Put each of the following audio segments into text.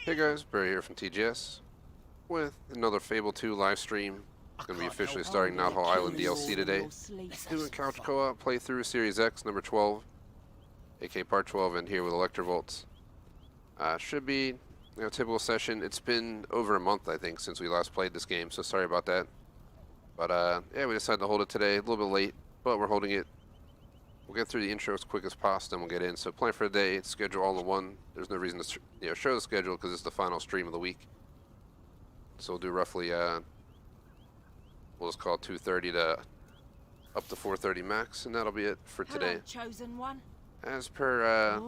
Hey guys, Barry here from TGS with another Fable 2 live stream. It's going to be officially starting Knothole Island DLC today. Doing couch co-op playthrough Series X number 12, aka part 12, and here with ElektraVoltz. Should be a typical session. It's been over a month, I think, since we last played this game, so sorry about that. But yeah, we decided to hold it today, a little bit late, but we're holding it. We'll get through the intro as quick as possible, then we'll get in. So plan for the day, schedule all in one. There's no reason to show the schedule because it's the final stream of the week. So we'll do roughly, we'll just call it 2:30 to up to 4:30 max, and that'll be it for today. Chosen one. As per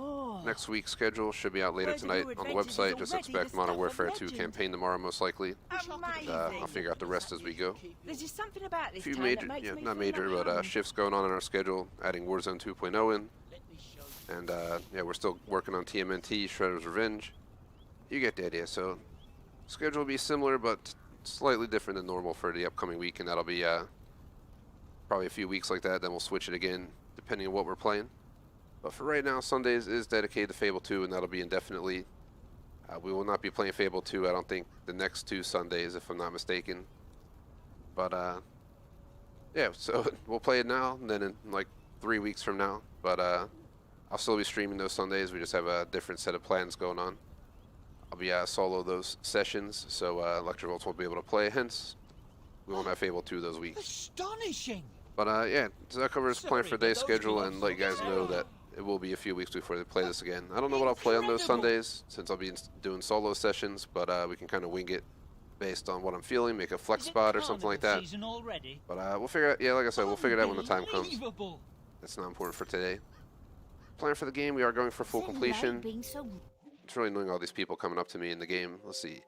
next week's schedule, should be out later tonight on the website. Just expect Modern Warfare 2 campaign tomorrow, most likely. I'll figure out the rest as we go. There's just something about this A few town major, that makes me not feel major, at but home. shifts going on in our schedule. Adding Warzone 2.0 in, and yeah, we're still working on TMNT, Shredder's Revenge. You get the idea. So schedule will be similar, but slightly different than normal for the upcoming week, and that'll be probably a few weeks like that. Then we'll switch it again, depending on what we're playing. But for right now, Sundays is dedicated to Fable 2, and that'll be indefinitely. We will not be playing Fable 2, I don't think, the next 2 Sundays, if I'm not mistaken. But, yeah, so we'll play it now, and then in like 3 weeks from now. But I'll still be streaming those Sundays. We just have a different set of plans going on. I'll be solo those sessions, so ElektraVoltz won't be able to play, hence we won't have Fable 2 those weeks. Astonishing! But, yeah, so that covers plan for today's schedule, and let you guys know that it will be a few weeks before they play this again. I don't know what I'll play on those Sundays, since I'll be doing solo sessions, but we can kind of wing it based on what I'm feeling, make a flex spot or something like that. But we'll figure it out, yeah, like I said, we'll figure it out when the time comes. That's not important for today. Plan for the game, we are going for full completion. It's really annoying all these people coming up to me in the game. Let's see.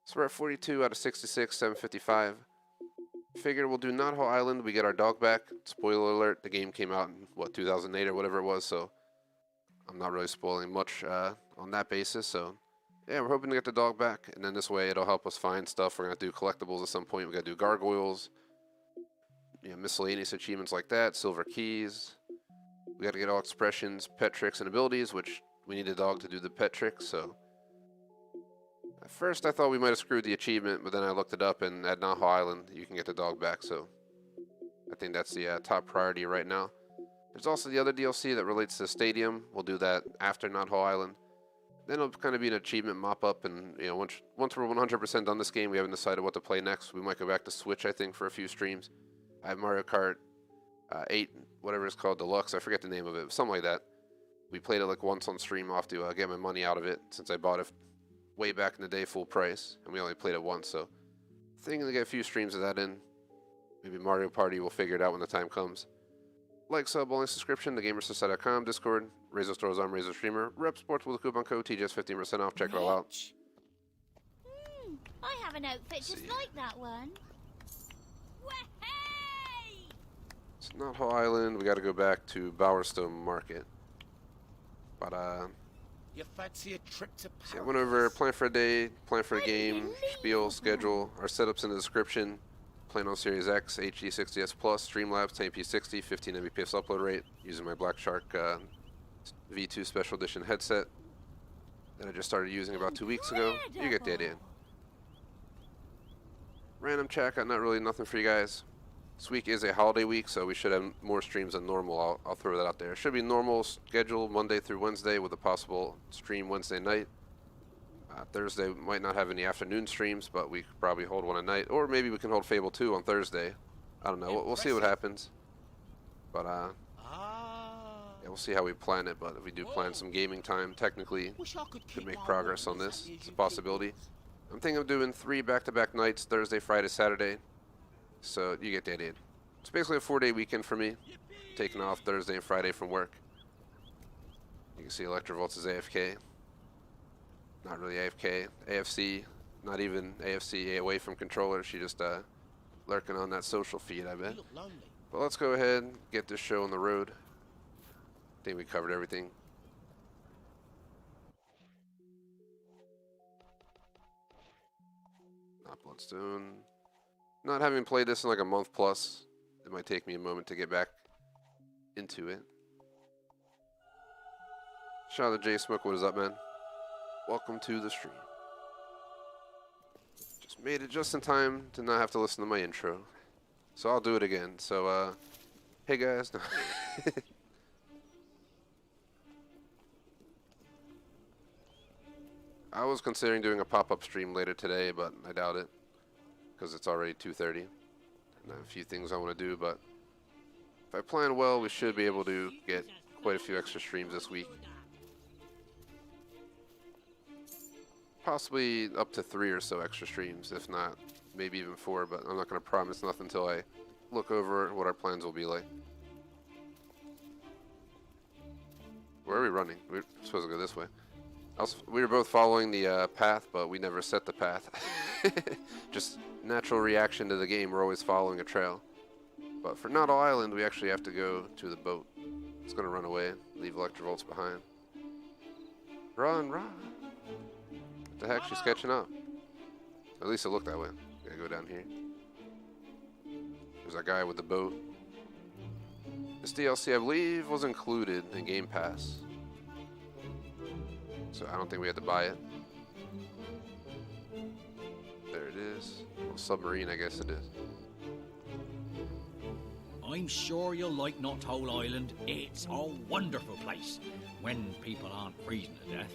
So we're at 42 out of 66, 755. Figured we'll do Knothole Island. We get our dog back. Spoiler alert, the game came out in, what, 2008 or whatever it was, so I'm not really spoiling much on that basis. So, yeah, we're hoping to get the dog back, and then this way it'll help us find stuff. We're going to do collectibles at some point. we got to do gargoyles, miscellaneous achievements like that, silver keys. We got to get all expressions, pet tricks, and abilities, which we need a dog to do the pet tricks, so. At first, I thought we might have screwed the achievement, but then I looked it up, and at Knothole Island, you can get the dog back, so I think that's the top priority right now. There's also the other DLC that relates to the stadium. We'll do that after Knothole Island. Then it'll kind of be an achievement mop-up, and once we're 100% done this game, we haven't decided what to play next. We might go back to Switch, I think, for a few streams. I have Mario Kart 8, whatever it's called, Deluxe. I forget the name of it, something like that. We played it like once on stream off to get my money out of it, since I bought it way back in the day full price, and we only played it once, so thinking to get a few streams of that in. Maybe Mario Party, we'll figure it out when the time comes. Like, sub, only subscription, thegamersociety.com, Discord, Razer Stores, I'm Razer Streamer, Rep Sports with a coupon code TGS 15% off, check it all out. I have an outfit just like that one. Hey! It's Knothole Island, we gotta go back to Bowerstone Market. But, You fancy a trip to Paris? so I went over plan for a day, plan for a game, spiel, schedule, our setups in the description. Playing on Series X, HD 60S Plus, Streamlabs, 1080p60, 15 Mbps upload rate, using my BlackShark V2 Special Edition headset that I just started using about 2 weeks ago. You get the idea. Random chat, got not really nothing for you guys. This week is a holiday week, so we should have more streams than normal. I'll throw that out there. It should be normal schedule Monday through Wednesday with a possible stream Wednesday night. Thursday might not have any afternoon streams, but we could probably hold one at night. Or maybe we can hold Fable 2 on Thursday. I don't know. We'll see what happens. But, yeah, we'll see how we plan it. But if we do plan some gaming time, technically, could make progress on this. It's a possibility. I'm thinking of doing 3 back-to-back nights, Thursday, Friday, Saturday. So you get the idea. It's basically a 4-day weekend for me. Taking off Thursday and Friday from work. You can see ElektraVoltz is AFK. Not really AFK. AFC. Not even AFC away from controller. She just lurking on that social feed, I bet. But let's go ahead and get this show on the road. I think we covered everything. Not Bloodstone. Not having played this in like a month plus, it might take me a moment to get back into it. Shout out to J Smoke, what is up, man? Welcome to the stream. Made it just in time to not have to listen to my intro. So I'll do it again. So, hey guys. No. I was considering doing a pop-up stream later today, but I doubt it. Because it's already 2:30. And I have a few things I want to do, but if I plan well, we should be able to get quite a few extra streams this week. Possibly up to 3 or so extra streams, if not, maybe even 4, but I'm not going to promise nothing until I look over what our plans will be like. Where are we running? We're supposed to go this way. We were both following the path, but we never set the path. Just natural reaction to the game, we're always following a trail. But for Knothole Island, we actually have to go to the boat. It's going to run away, leave ElektraVoltz behind. Run, run! What the heck, she's catching up. At least it looked that way. Gotta go down here. There's that guy with the boat. This DLC, I believe, was included in Game Pass. So I don't think we had to buy it. There it is. A little submarine, I guess it is. I'm sure you'll like Knothole Island. It's a wonderful place when people aren't freezing to death.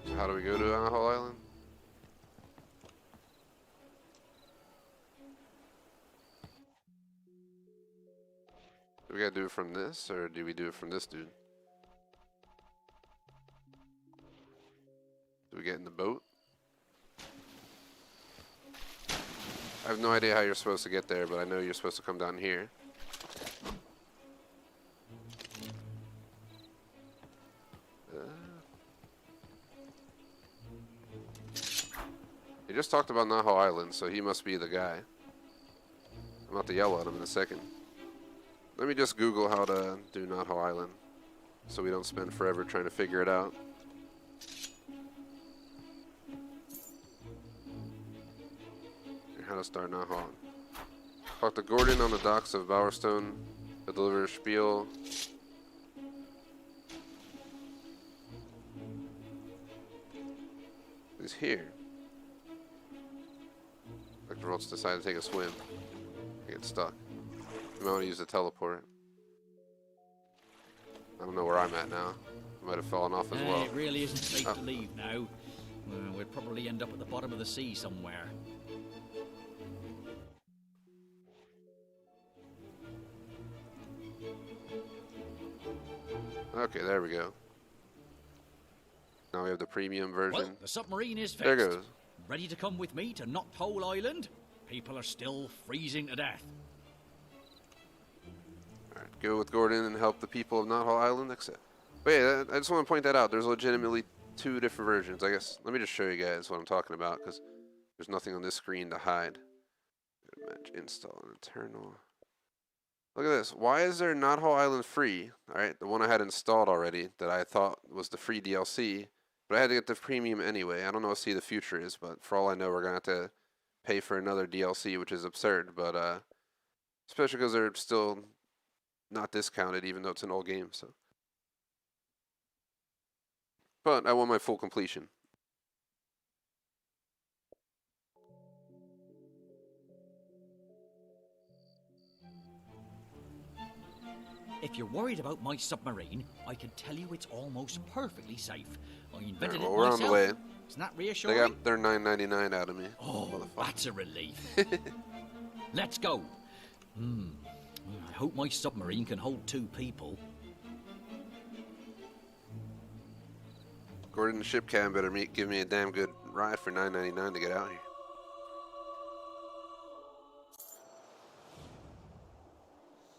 So how do we go to Knothole Island? Do we gotta do it from this, or do we do it from this dude? Do we get in the boat? I have no idea how you're supposed to get there, but I know you're supposed to come down here. He just talked about Knothole Island, so he must be the guy. I'm about to yell at him in a second. Let me just Google how to do Knothole Island, so we don't spend forever trying to figure it out. How to start Knothole. Talk to Gordon on the docks of Bowerstone to deliver a spiel. He's here. ElektraVoltz decided to take a swim. I get stuck. I might want to use the teleport. I don't know where I'm at now. I might have fallen off as well. It really isn't safe to leave now. We'd probably end up at the bottom of the sea somewhere. Okay, there we go. Now we have the premium version. Well, the submarine is fixed. There goes. Ready to come with me to Knothole Island? People are still freezing to death. Alright, go with Gordon and help the people of Knothole Island, except... But yeah, I just want to point that out. There's legitimately 2 different versions. I guess, let me just show you guys what I'm talking about, because there's nothing on this screen to hide. Match, install, and internal. Look at this. Why is there Knothole Island free? Alright, the one I had installed already that I thought was the free DLC, but I had to get the premium anyway. I don't know what See the Future is, but for all I know, we're going to have to pay for another DLC, which is absurd, but especially because they're still not discounted, even though it's an old game. So, but I want my full completion. If you're worried about my submarine, I can tell you it's almost perfectly safe. I invented Well, it we're myself. on the way. Isn't that They reassuring? got their $9.99 out of me. Oh, that's a relief. Let's go. I hope my submarine can hold 2 people. Gordon, the ship captain better give me a damn good ride for $9.99 to get out here.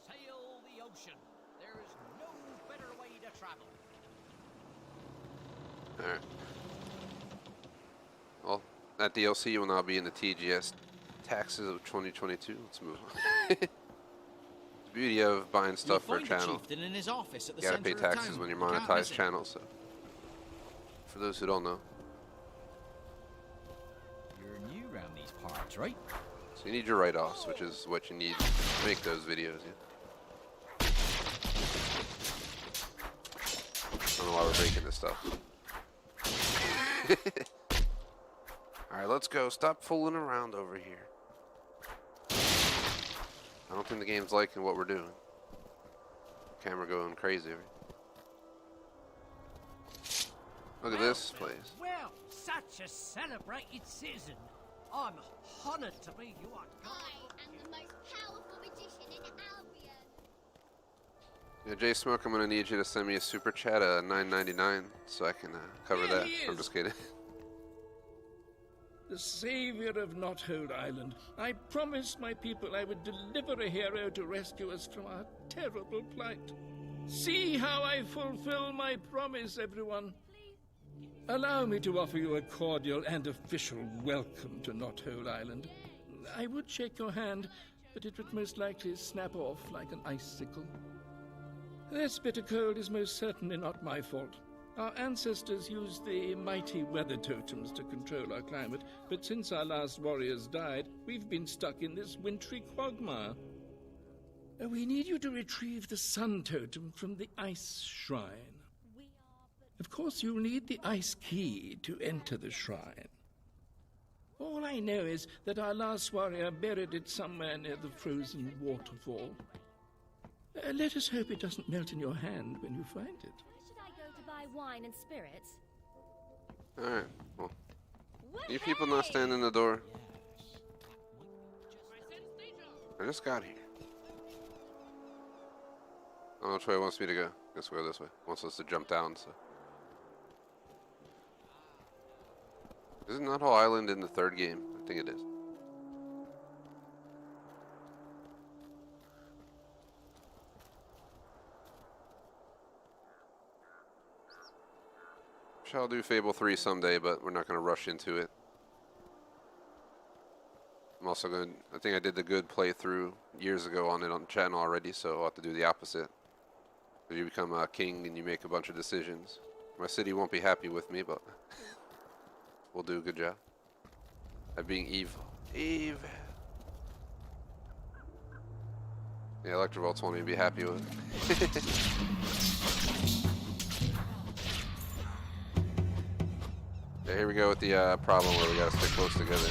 Sail the ocean. There is no better way to travel. Alright. Well, that DLC will now be in the TGS taxes of 2022. Let's move on. The beauty of buying stuff for a channel. Chieftain in his office at the You gotta pay center of taxes town. when you You can't monetize miss it. channels. So, for those who don't know, You're new around these parts, right? so you need your write-offs, which is what you need to make those videos. Yeah. I don't know why we're breaking this stuff. Alright, let's go. Stop fooling around over here. I don't think the game's liking what we're doing. Camera going crazy. Look at this place. Well, such a celebrated citizen. I'm honoured to be your guide. I am the most powerful magician in Albion. Yeah, Jay Smoke, I'm gonna need you to send me a super chat at $9.99 so I can cover There that. he I'm is. just kidding. The savior of Knothole Island. I promised my people I would deliver a hero to rescue us from our terrible plight. See how I fulfill my promise, everyone. Allow me to offer you a cordial and official welcome to Knothole Island. I would shake your hand, but it would most likely snap off like an icicle. This bitter cold is most certainly not my fault. Our ancestors used the mighty weather totems to control our climate, but since our last warriors died, we've been stuck in this wintry quagmire. We need you to retrieve the sun totem from the ice shrine. Of course, you'll need the ice key to enter the shrine. All I know is that our last warrior buried it somewhere near the frozen waterfall. Let us hope it doesn't melt in your hand when you find it. Should I go to buy wine and spirits? Alright, well. You people not standing in the door. I just got here. I don't know which way it wants me to go. Guess we'll go this way. Wants us to jump down, so. Isn't Knothole Island in the third game? I think it is. Shall do Fable 3 someday, but we're not going to rush into it. I'm also going to, I think I did the good playthrough years ago on it on the channel already, so I'll have to do the opposite. You become a king and you make a bunch of decisions. My city won't be happy with me, but we'll do a good job at being evil. Evil. Yeah, ElektraVoltz won't even be happy with it. Yeah, here we go with the problem where we gotta stick close together.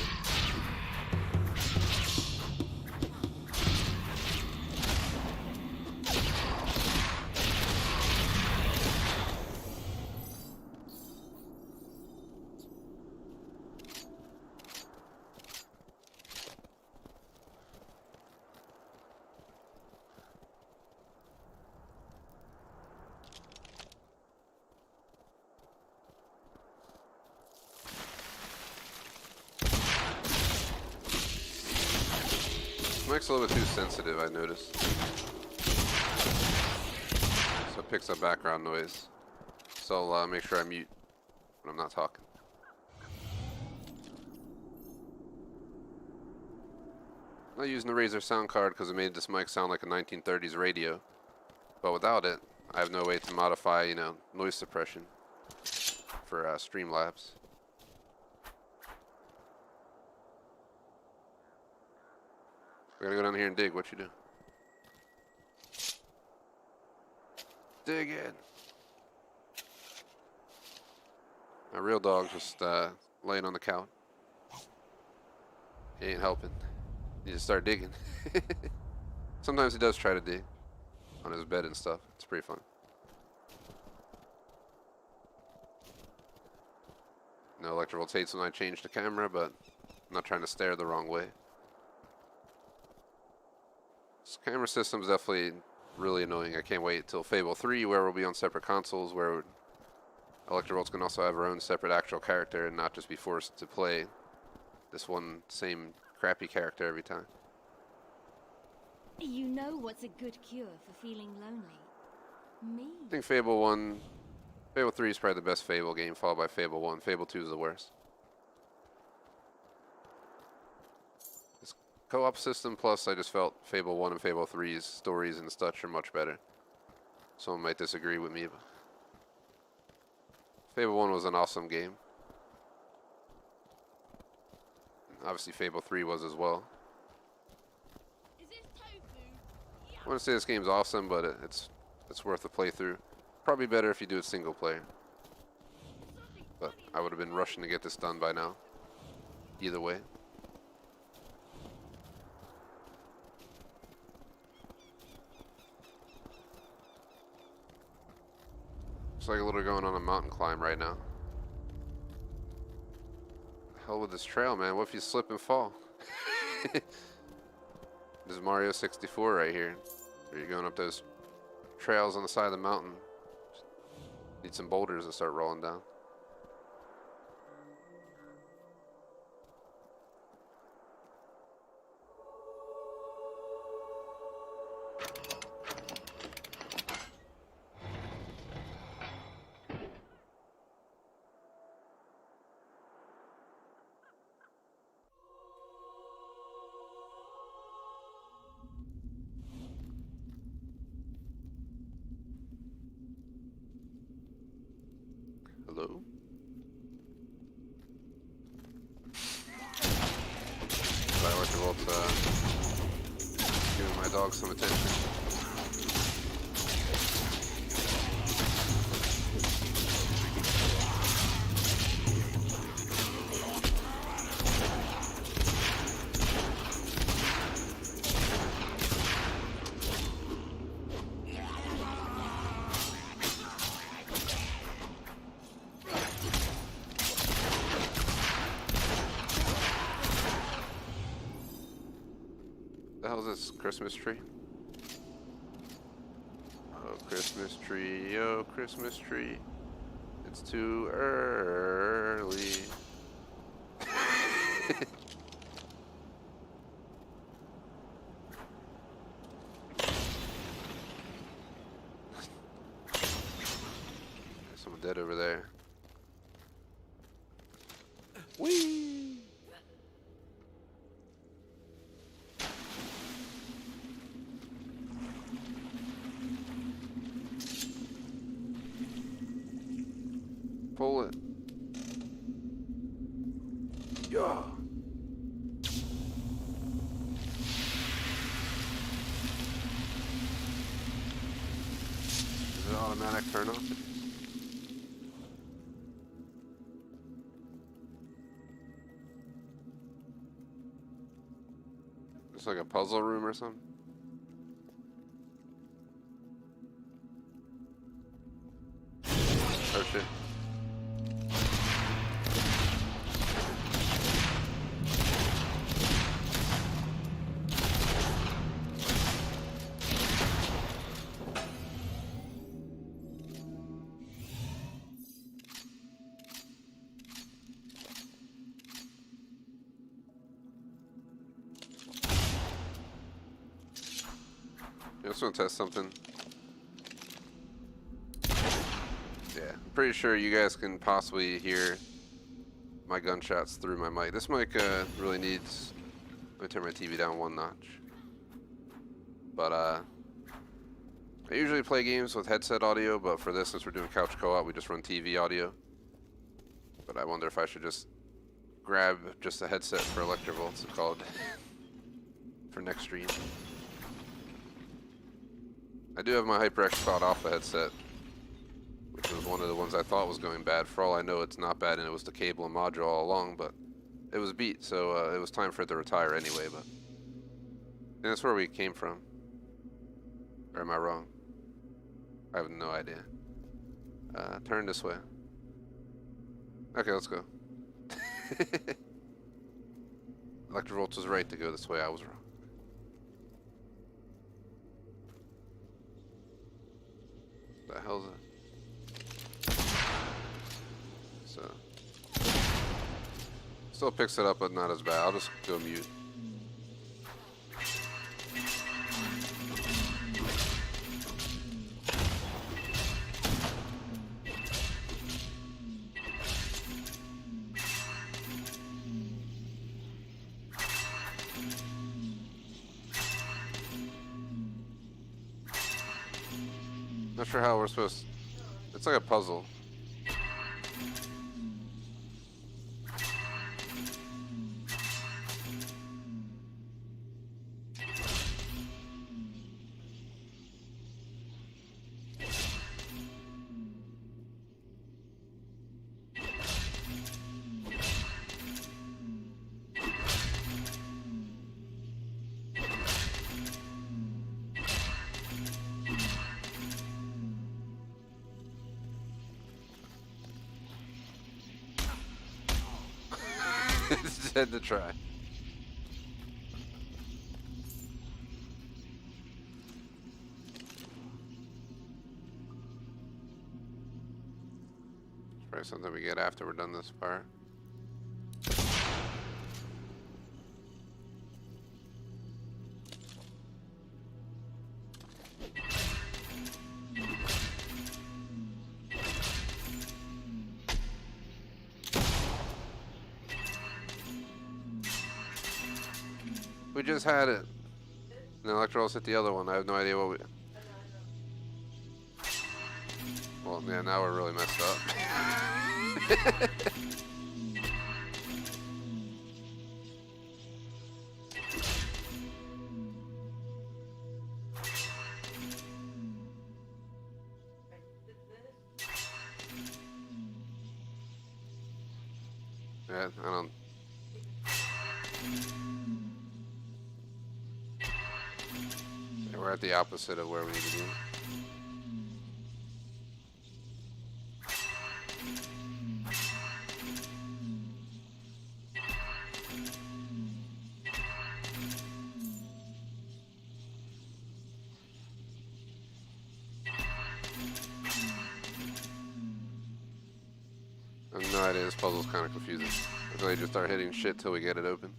Mic's a little bit too sensitive, I noticed. So it picks up background noise. So I'll make sure I mute when I'm not talking. I'm not using the Razer sound card because it made this mic sound like a 1930s radio. But without it, I have no way to modify, you know, noise suppression for Streamlabs. We gotta go down here and dig. What you do? Dig in. My real dog just laying on the couch. He ain't helping. He just start digging. Sometimes he does try to dig on his bed and stuff. It's pretty fun. No, ElektraVoltz hates when I change the camera, but I'm not trying to stare the wrong way. This camera system is definitely really annoying. I can't wait till Fable 3, where we'll be on separate consoles, where ElektraVoltz can also have her own separate actual character and not just be forced to play this one same crappy character every time. You know what's a good cure for feeling lonely? Me. I think Fable 3 is probably the best Fable game, followed by Fable 1. Fable 2 is the worst. This co-op system, plus I just felt Fable 1 and Fable 3's stories and such are much better. Someone might disagree with me, but Fable 1 was an awesome game. Obviously Fable 3 was as well. I want to say this game's awesome, but it's worth a playthrough. Probably better if you do it single player. But I would have been rushing to get this done by now. Either way. Looks like a little going on a mountain climb right now. The hell with this trail, man. What if you slip and fall? This is Mario 64 right here. Where you're going up those trails on the side of the mountain. Need some boulders to start rolling down. Hello? ElektraVoltz, giving my dog some attention. The hell is this? Christmas tree? Oh, Christmas tree, oh, Christmas tree. It's too early. There's someone dead over there. Whee! Pull it. Yeah. Is it automatic turn off? It's like a puzzle room or something. Oh shit. I just want to test something. Yeah, I'm pretty sure you guys can possibly hear my gunshots through my mic. This mic really needs... Let me turn my TV down one notch. But I usually play games with headset audio, but for this, since we're doing couch co-op, we just run TV audio. But I wonder if I should just grab just a headset for ElektraVoltz and call it for next stream. I do have my HyperX spot off the headset, which was one of the ones I thought was going bad. For all I know, it's not bad, and it was the cable and module all along, but it was beat, so it was time for it to retire anyway, but... And that's where we came from. Or am I wrong? I have no idea. Turn this way. Okay, let's go. ElektraVoltz was right to go this way, I was wrong. The hell's it? So still picks it up, but not as bad. I'll just go mute. Not sure how we're supposed to... It's like a puzzle. Had to try. Probably something we get after we're done this part. We just had it. And ElektraVoltz hit the other one. I have no idea what we... Well, yeah, now we're really messed up. Yeah, I don't... Yeah, we're at the opposite of where we need to be. I have no idea, this puzzle's kind of confusing. I feel like just start hitting shit till we get it open.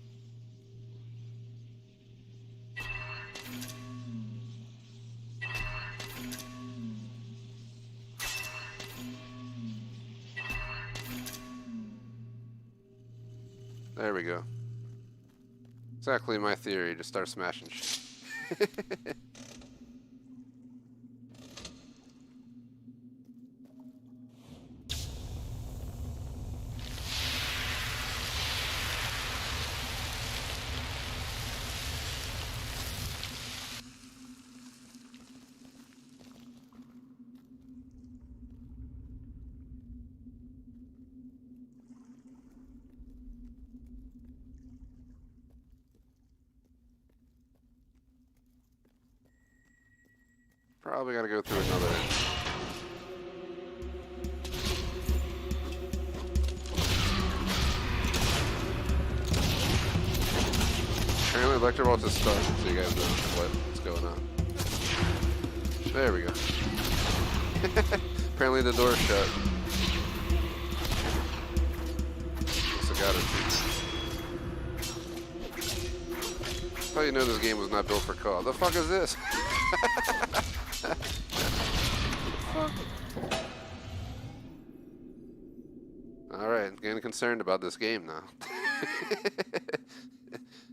There we go. Exactly my theory, just start smashing shit. Probably gotta go through another. Apparently ElektraVoltz is stuck, so you guys know what's going on. There we go. Apparently the door's shut. Must have got it. That's how you know this game was not built for co-op. The fuck is this? Alright, I'm getting concerned about this game now.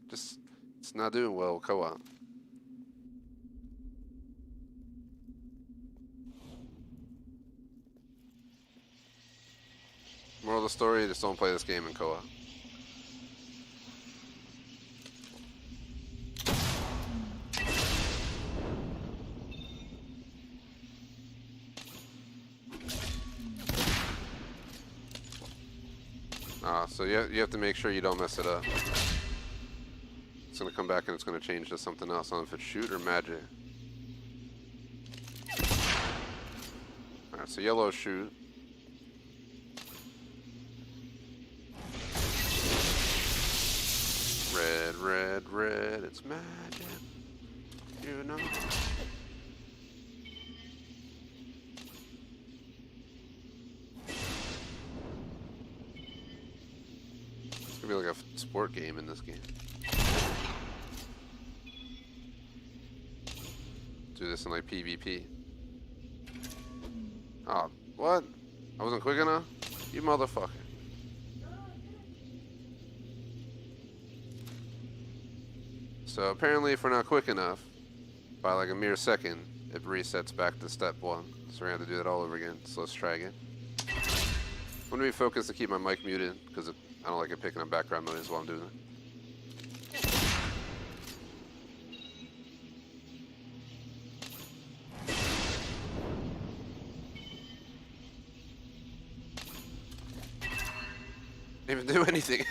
Just, it's not doing well co-op. Moral of the story, just don't play this game in co-op. So you have to make sure you don't mess it up. It's going to come back and it's going to change to something else. I don't know if it's shoot or magic. Alright, so yellow shoot. Red, red, red, it's magic. You know. Be like a sport game in this game. Do this in like PvP. Oh, what? I wasn't quick enough? You motherfucker. So apparently if we're not quick enough, by like a mere second, it resets back to step 1. So we're gonna have to do that all over again. So let's try again. I'm gonna be focused to keep my mic muted, because I don't like it picking up background noise while I'm doing it. Didn't even do anything.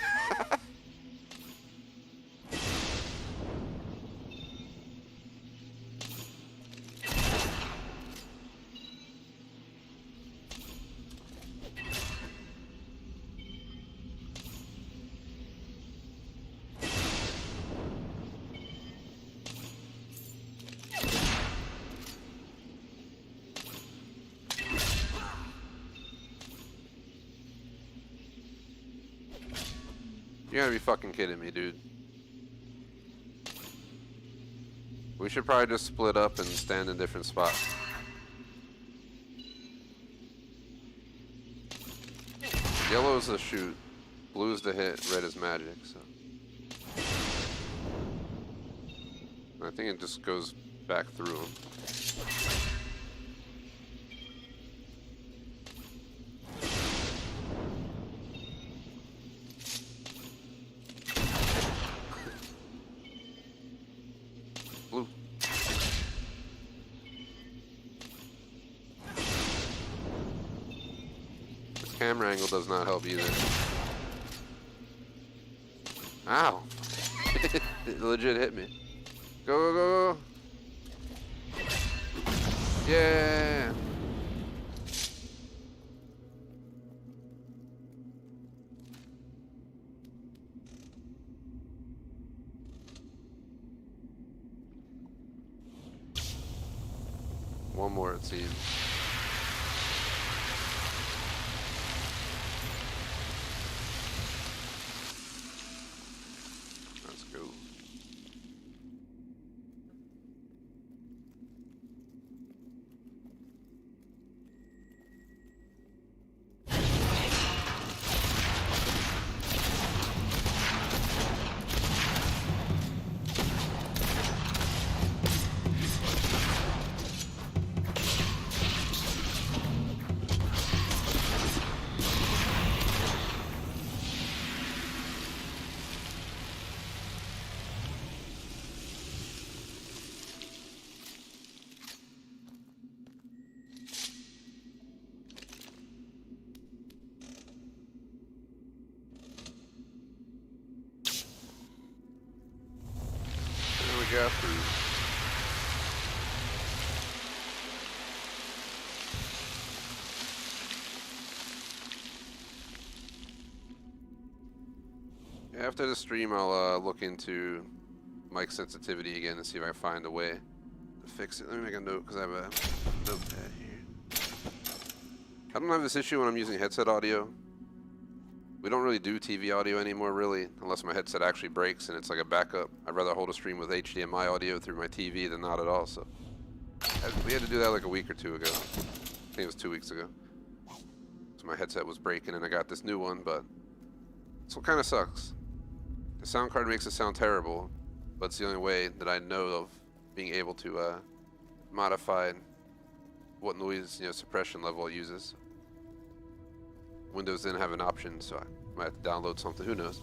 You gotta be fucking kidding me, dude. We should probably just split up and stand in different spots. Yellow is the shoot, blue is the hit, red is magic, so. I think it just goes back through them. Blue. This camera angle does not help either. Ow! It legit hit me. Go, go, go, go. Yeah. One more, it seems. Let's go. Got through. After the stream, I'll look into mic sensitivity again and see if I can find a way to fix it. Let me make a note because I have a notepad here. I don't have this issue when I'm using headset audio. We don't really do TV audio anymore, really, unless my headset actually breaks and it's like a backup. I'd rather hold a stream with HDMI audio through my TV than not at all. So we had to do that like a week or two ago. I think it was 2 weeks ago. So my headset was breaking and I got this new one, but this one kind of sucks. The sound card makes it sound terrible, but it's the only way that I know of being able to modify what noise suppression level it uses. Windows didn't have an option, so I might have to download something. Who knows?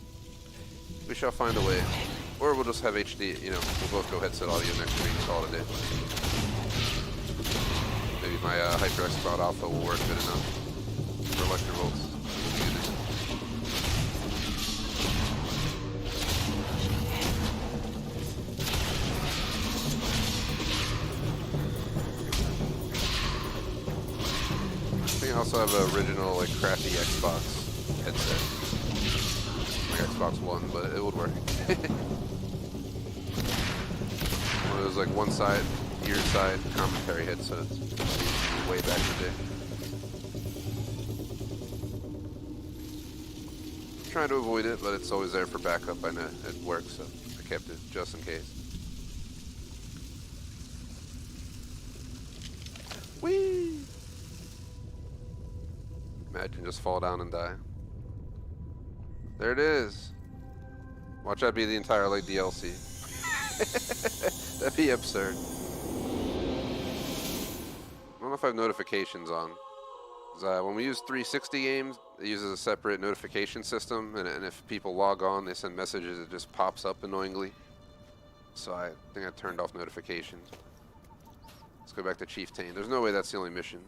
We shall find a way. Or we'll just have HD, we'll both go headset audio next week, call it a day. Maybe my HyperX Cloud Alpha will work good enough for ElektraVoltz. I also have an original, crappy Xbox headset. Like Xbox One, but it would work. One of those, one side, ear side commentary headsets. Way back in the day. I'm trying to avoid it, but it's always there for backup. I know it works, so I kept it just in case. Whee! Imagine just fall down and die. There it is. Watch that be the entire DLC. That'd be absurd. I don't know if I have notifications on. 'Cause, when we use 360 games, it uses a separate notification system, and if people log on, they send messages, it just pops up annoyingly. So I think I turned off notifications. Let's go back to Chieftain. There's no way that's the only mission.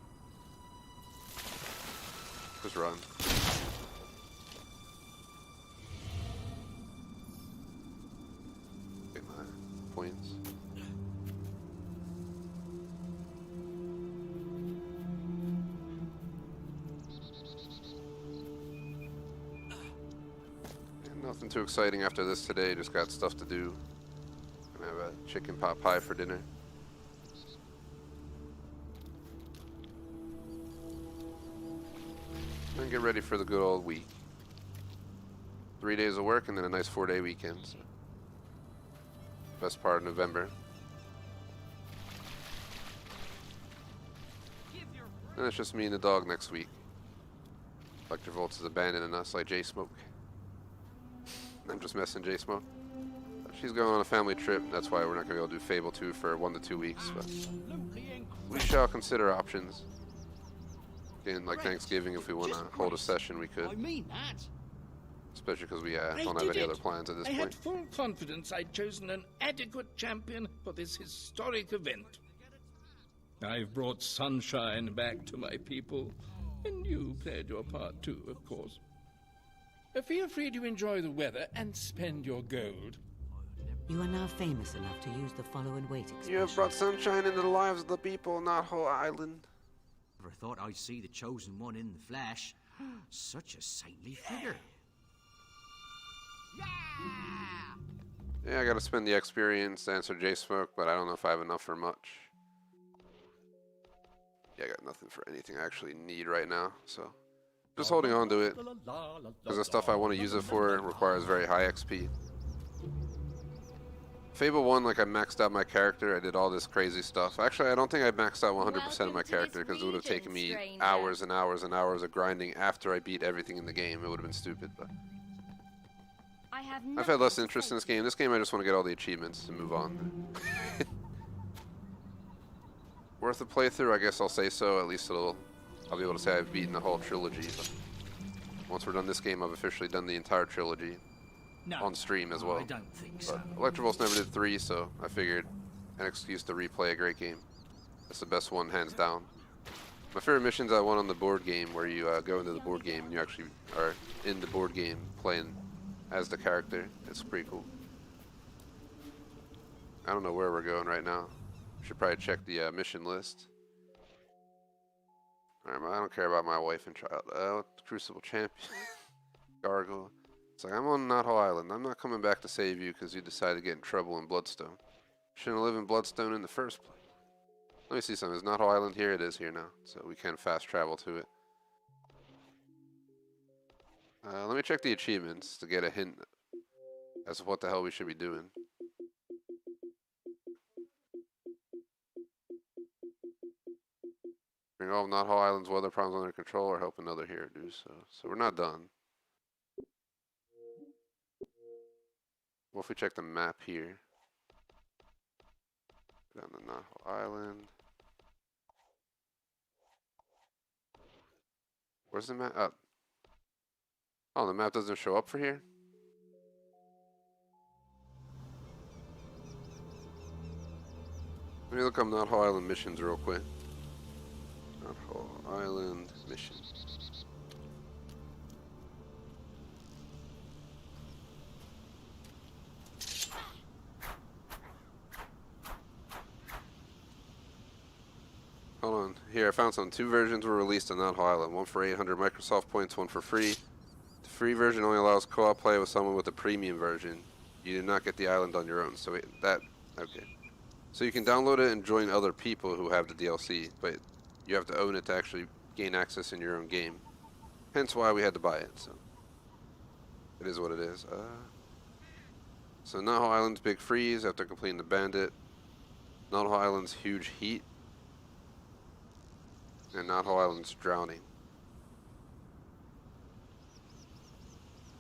Just run. Get my points. And nothing too exciting after this today. Just got stuff to do. Gonna have a chicken pot pie for dinner. And get ready for the good old week. 3 days of work and then a nice 4-day weekend. So. Best part of November. And it's just me and the dog next week. ElektraVoltz is abandoning us like J-Smoke. I'm just messing J-Smoke. She's going on a family trip. That's why we're not going to be able to do Fable 2 for 1 to 2 weeks. But we shall consider options. In like Thanksgiving, if we want to hold a session, we could. I mean that. Especially because we don't have any other plans at this I point. had full confidence I'd chosen an adequate champion for this historic event. I've brought sunshine back to my people, and you played your part too, of course. Feel free to enjoy the weather and spend your gold. You are now famous enough to use the follow and wait expression. You have brought sunshine into the lives of the people on Knothole Island. Never thought I'd see the chosen one in the flesh. Such a saintly figure. Yeah, I gotta spend the experience to answer J-Smoke, but I don't know if I have enough for much. Yeah, I got nothing for anything I actually need right now, so just holding on to it. Because the stuff I want to use it for requires very high XP. Fable 1, like I maxed out my character, I did all this crazy stuff. Actually, I don't think I maxed out 100% of my character because it would have taken me hours and hours and hours of grinding after I beat everything in the game. It would have been stupid, but I've had less interest in this game. This game I just want to get all the achievements and move on. Worth a playthrough, I guess I'll say so. At least I'll be able to say I've beaten the whole trilogy. But once we're done this game, I've officially done the entire trilogy on stream as well. I don't think so. But ElektraVoltz never did 3, so I figured an excuse to replay a great game. That's the best one, hands down. My favorite missions I won on the board game, where you go into the board game and you actually are in the board game playing as the character. It's pretty cool. I don't know where we're going right now. Should probably check the mission list. Alright, I don't care about my wife and child. Crucible Champion. Gargle. It's like, I'm on Knothole Island. I'm not coming back to save you because you decided to get in trouble in Bloodstone. Shouldn't live in Bloodstone in the first place. Let me see something. Is Knothole Island here? It is here now. So we can fast travel to it. Let me check the achievements to get a hint as to what the hell we should be doing. Bring all of Knothole Island's weather problems under control or help another hero do so. So we're not done. What if we check the map here? Down to Knothole Island. Where's the map? Oh, the map doesn't show up for here? Let me look up Knothole Island missions real quick. Knothole Island mission. Hold on. Here, I found some. 2 versions were released on Knothole Island. One for 800 Microsoft points, one for free. The free version only allows co-op play with someone with the premium version. You do not get the island on your own. So okay. So you can download it and join other people who have the DLC, but you have to own it to actually gain access in your own game. Hence why we had to buy it. So it is what it is. So Knothole Island's big freeze after completing the bandit. Knothole Island's huge heat. And Knothole Island's drowning.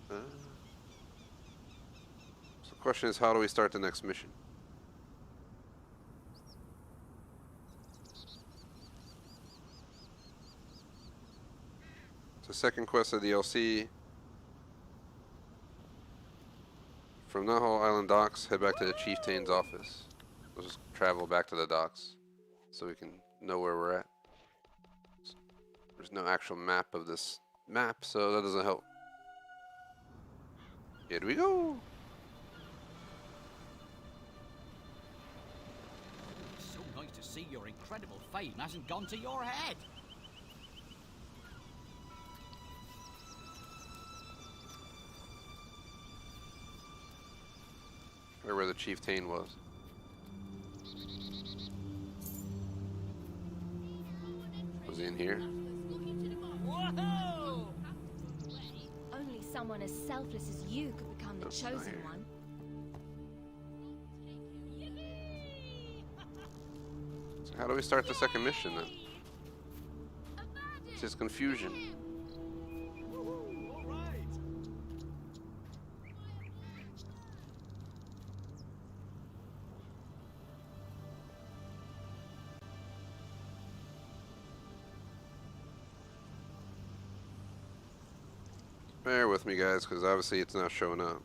So the question is, how do we start the next mission? So second quest of the DLC. From Knothole Island docks, head back to the Chieftain's office. We'll just travel back to the docks so we can know where we're at. There's no actual map of this map, so that doesn't help. Here we go! So nice to see your incredible fame hasn't gone to your head. Or where the Chieftain was. Was he in here? Whoa! Only someone as selfless as you could become the That's not chosen here. one. So how do we start the second mission then? It's just confusion. Bear with me, guys, because obviously it's not showing up.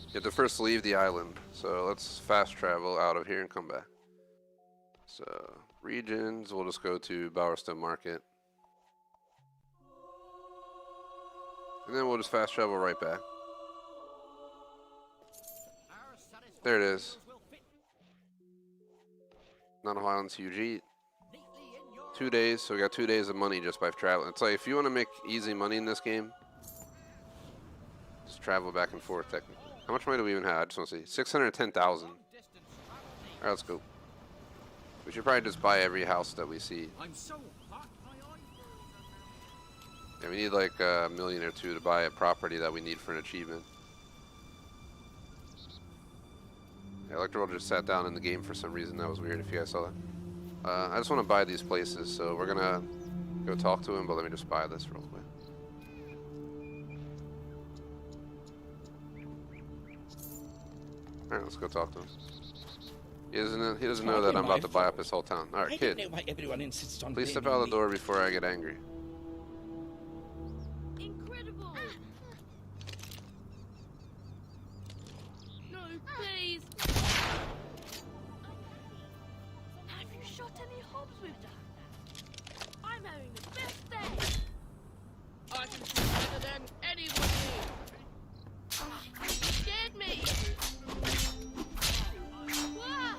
You have to first leave the island, so let's fast travel out of here and come back. So, regions, we'll just go to Bowerstone Market. And then we'll just fast travel right back. There it is. Knothole Island's huge. 2 days, so we got 2 days of money just by traveling. It's like if you want to make easy money in this game, just travel back and forth technically. How much money do we even have? I just want to see. 610,000. Alright, let's go. We should probably just buy every house that we see. I'm so hot, my eyeballs are Yeah, we need like a million or two to buy a property that we need for an achievement. Yeah, ElektraVoltz just sat down in the game for some reason. That was weird if you guys saw that. I just want to buy these places, so we're gonna go talk to him, but let me just buy this real quick. Alright, let's go talk to him. He doesn't know that I'm about to buy up his whole town. Alright, I kid, don't know why everyone insists on please step blaming out of the me. door before I get angry. Incredible! No, please! Have you shot any hobs with that? I'm having the best day. I can shoot better than anybody! You scared me! Wow!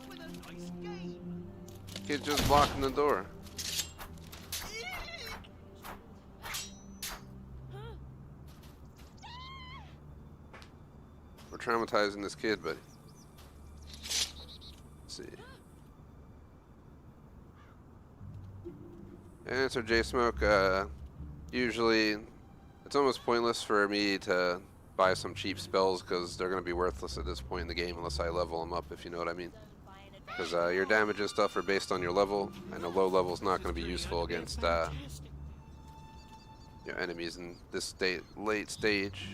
With a nice game. Kid just blocking the door. We're traumatizing this kid, buddy. Let's see. Answer J Smoke. Usually, it's almost pointless for me to buy some cheap spells because they're going to be worthless at this point in the game unless I level them up, if you know what I mean. Because your damage and stuff are based on your level, and a low level is not going to be useful against your enemies in this late stage.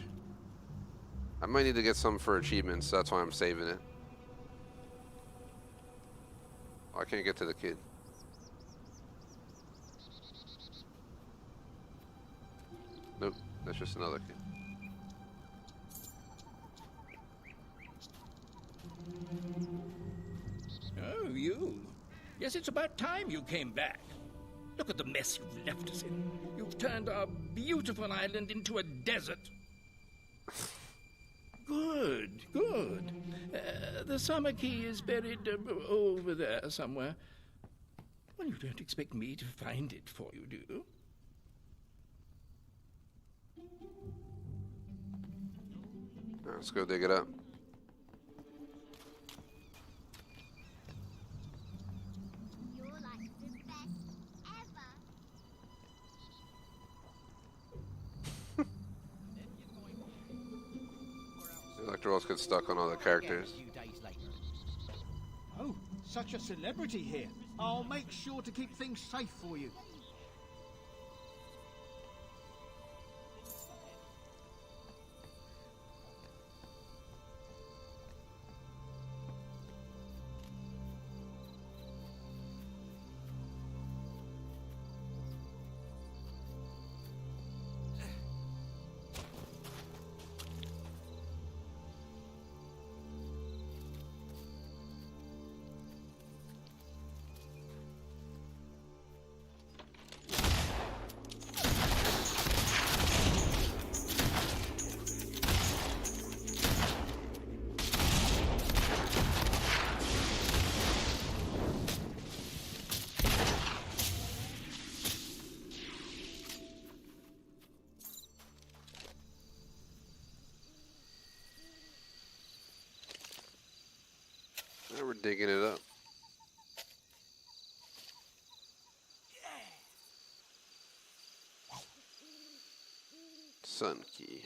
I might need to get some for achievements, so that's why I'm saving it. Oh, I can't get to the kid. Nope, that's just another kid. Oh, you? Yes, it's about time you came back. Look at the mess you've left us in. You've turned our beautiful island into a desert. Good, good. The summer key is buried over there somewhere. Well, you don't expect me to find it for you, do you? Alright, let's go dig it up. You're like the best ever! ElektraVoltz gets stuck on all the characters. Oh, such a celebrity here. I'll make sure to keep things safe for you. Digging it up. Sun key.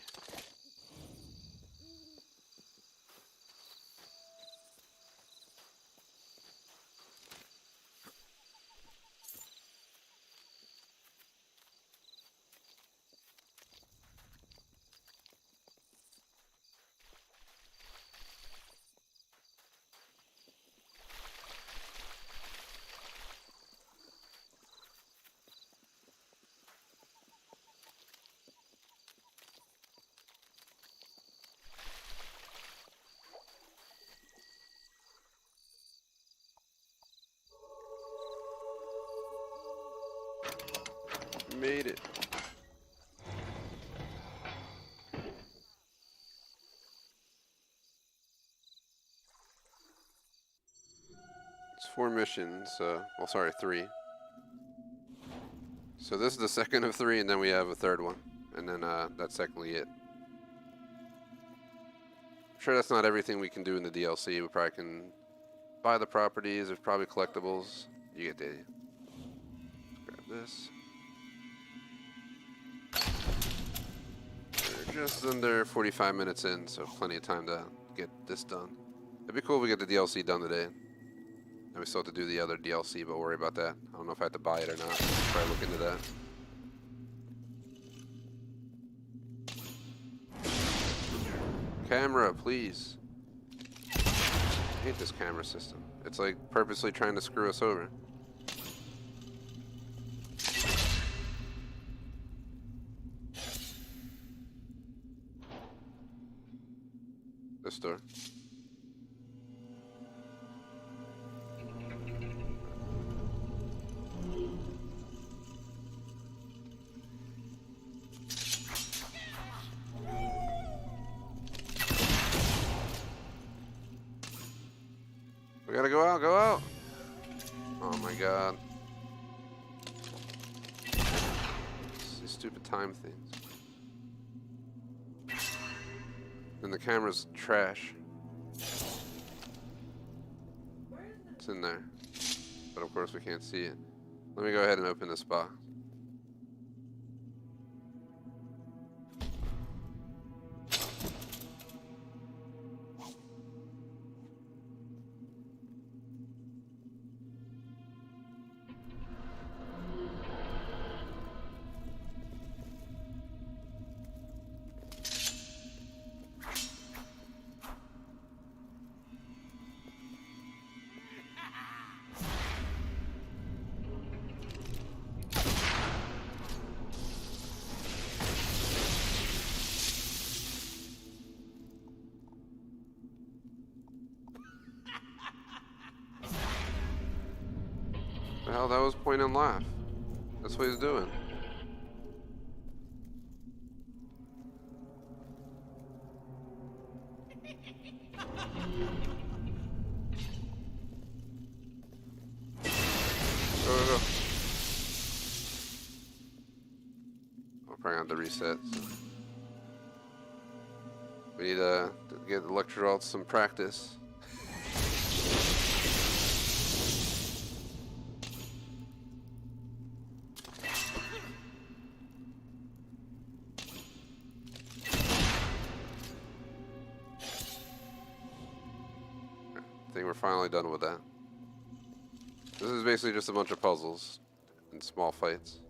Made it. It's 4 missions. Well, sorry, 3. So this is the second of 3, and then we have a third one, and then that's technically it. I'm sure that's not everything we can do in the DLC. We probably can buy the properties. There's probably collectibles. You get the idea. Grab this. We're just under 45 minutes in, so plenty of time to get this done. It'd be cool if we get the DLC done today. And we still have to do the other DLC, but we'll worry about that. I don't know if I have to buy it or not. Probably look into that. Camera, please. I hate this camera system. It's like purposely trying to screw us over. This door. We gotta go out, go out! Oh my god. These stupid time things. And the camera's trash. It's in there. But of course we can't see it. Let me go ahead and open this box. The hell, that was point and laugh. That's what he's doing. Go, go, go. I'll probably have to reset. So. We need to get ElektraVoltz some practice. I think we're finally done with that. This is basically just a bunch of puzzles and small fights.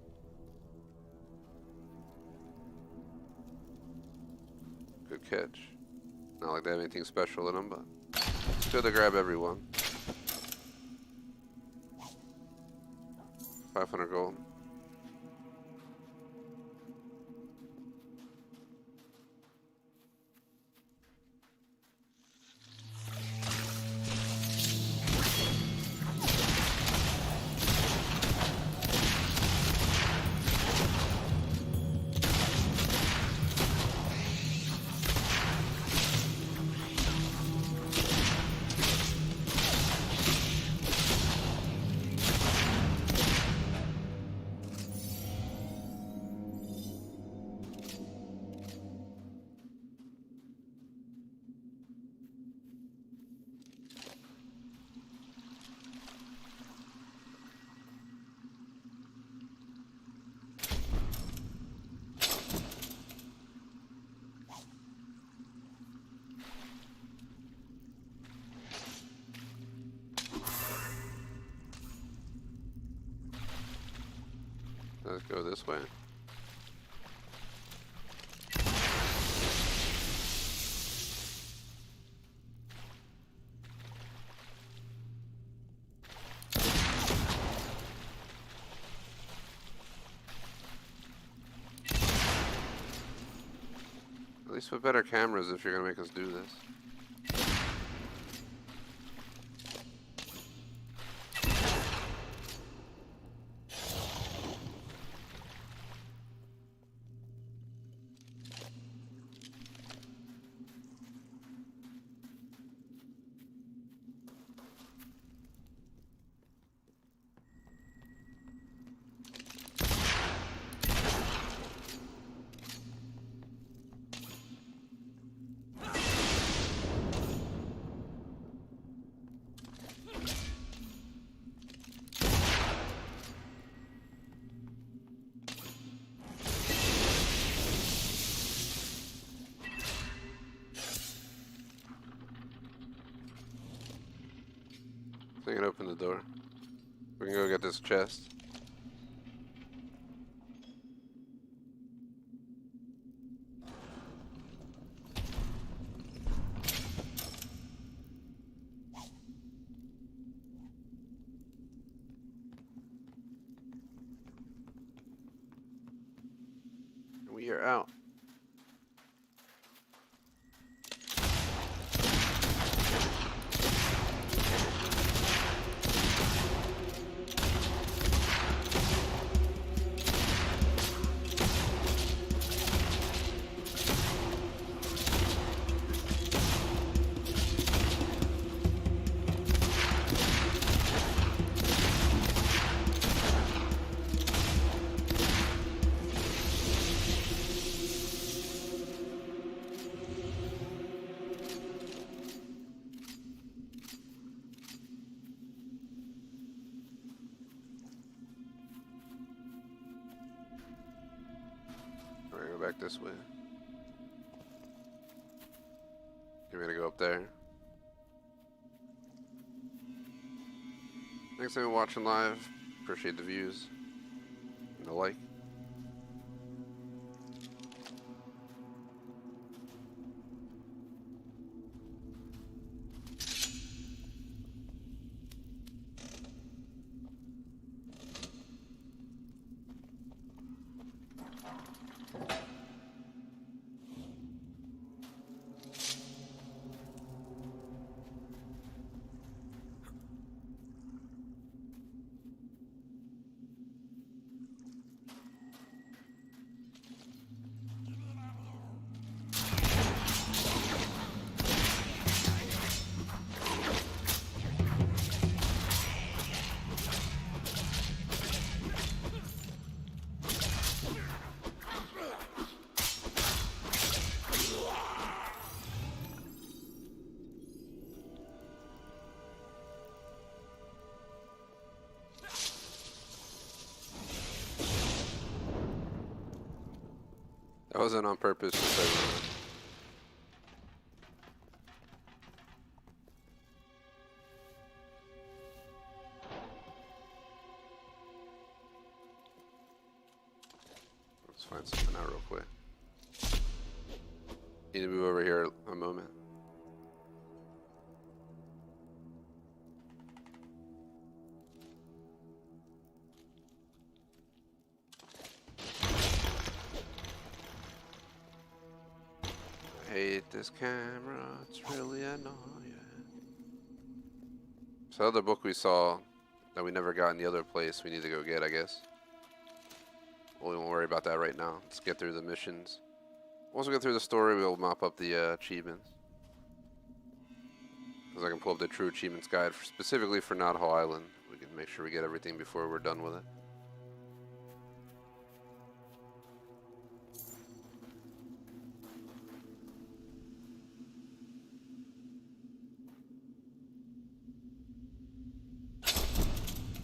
Good catch. Not like they have anything special in them, but it's good to grab everyone. 500 gold. Go this way. At least with better cameras if you're gonna make us do this. I can open the door. We can go get this chest. We are out. Alright, go back this way. You're gonna go up there. Thanks for watching live. Appreciate the views and the like. That wasn't on purpose. Just everyone. Let's find something out real quick. Need to move over here a moment. Hate this camera, it's really annoying. So the book we saw that we never got in the other place, we need to go get, I guess. Well, we won't worry about that right now. Let's get through the missions. Once we get through the story, we'll mop up the achievements. Because I can pull up the True Achievements Guide specifically for Knothole Island. We can make sure we get everything before we're done with it.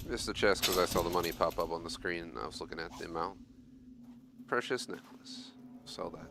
Missed the chest because I saw the money pop up on the screen and I was looking at the amount. Precious necklace. Sell that.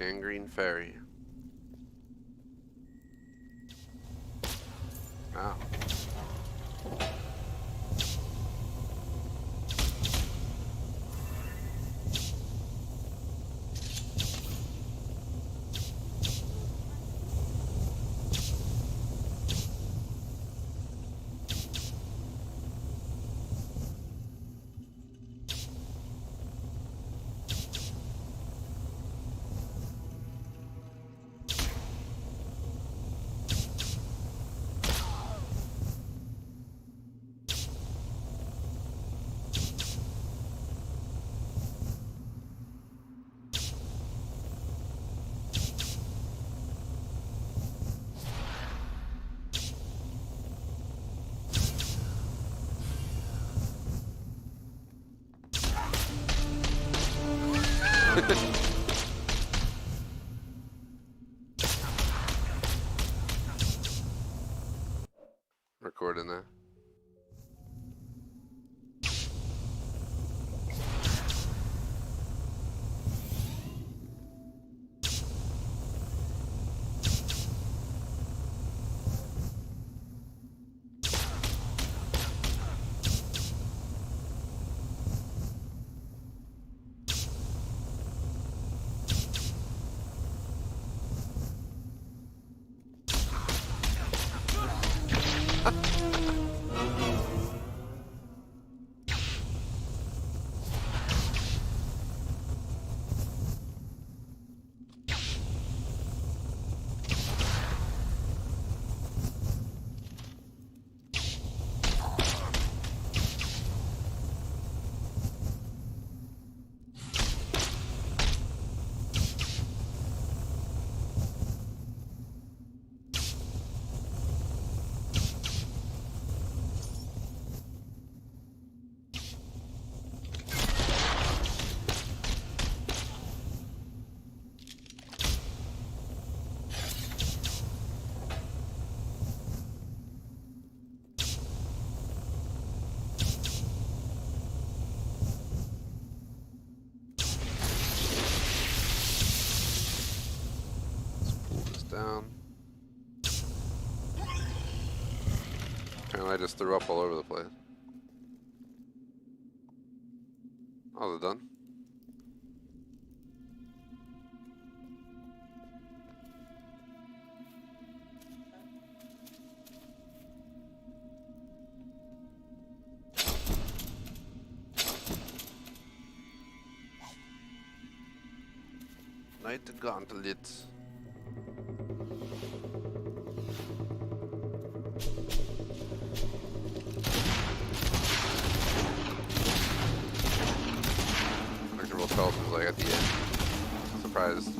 Gangrene Ferry. Wow. Recording that. Down. Apparently I just threw up all over the place. Oh, they're done? Knight Gauntlet. ElektraVoltz was like at the end. Surprised.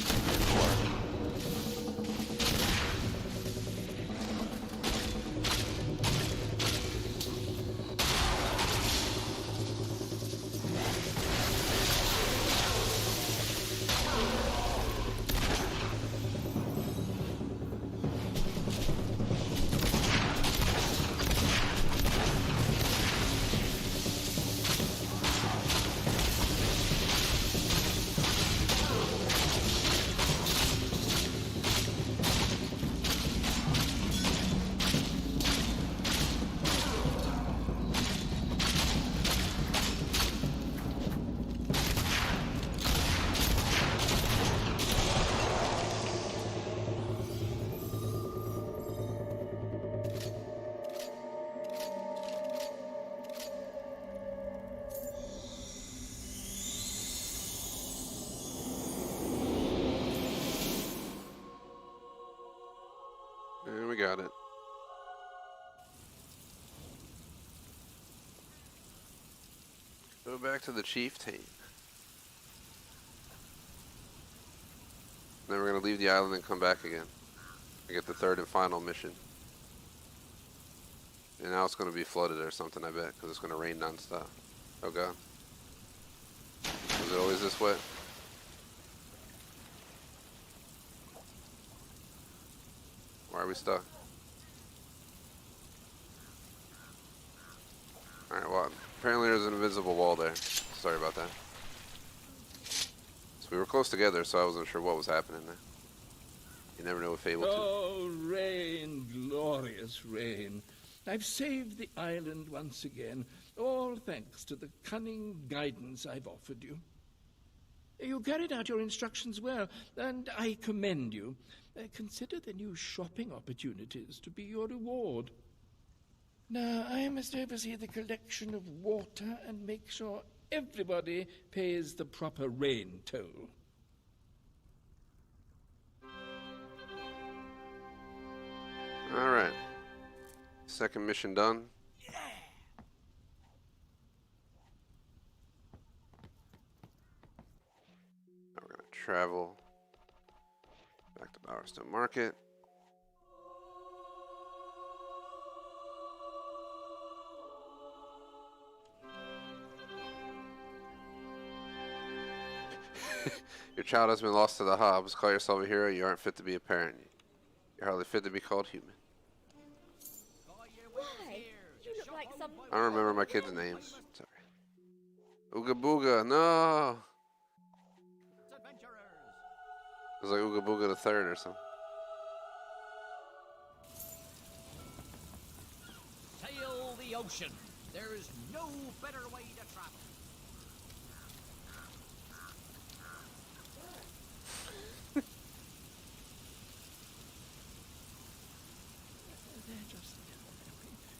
And we got it. Go back to the chieftain. Then we're going to leave the island and come back again. We get the third and final mission. And now it's going to be flooded or something, I bet, because it's going to rain non-stop. Oh god. Was it always this way? Why are we stuck? Alright, well, apparently there's an invisible wall there. Sorry about that. So we were close together, so I wasn't sure what was happening there. You never know with Fable 2. Oh, rain, glorious rain. I've saved the island once again, all thanks to the cunning guidance I've offered you. You carried out your instructions well, and I commend you. Consider the new shopping opportunities to be your reward. Now, I must oversee the collection of water and make sure everybody pays the proper rain toll. Alright. Second mission done. Now we're gonna travel back to Bowerstone Market. Your child has been lost to the Hobbs. Call yourself a hero. You aren't fit to be a parent. You're hardly fit to be called human. Why? You look like some... I don't remember my kid's name. Sorry. Ooga Booga, no! It was like Ooga Booga the Third or something. Sail the ocean. There is no better way to travel.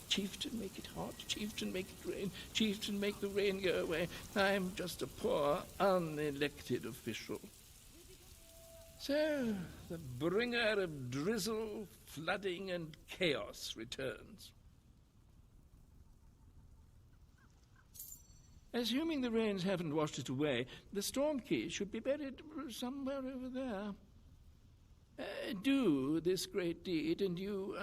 Chieftain, make it hot. Chieftain, make it rain. Chieftain, make the rain go away. I'm just a poor, unelected official. So, the bringer of drizzle, flooding, and chaos returns. Assuming the rains haven't washed it away, the storm key should be buried somewhere over there. Do this great deed, and you,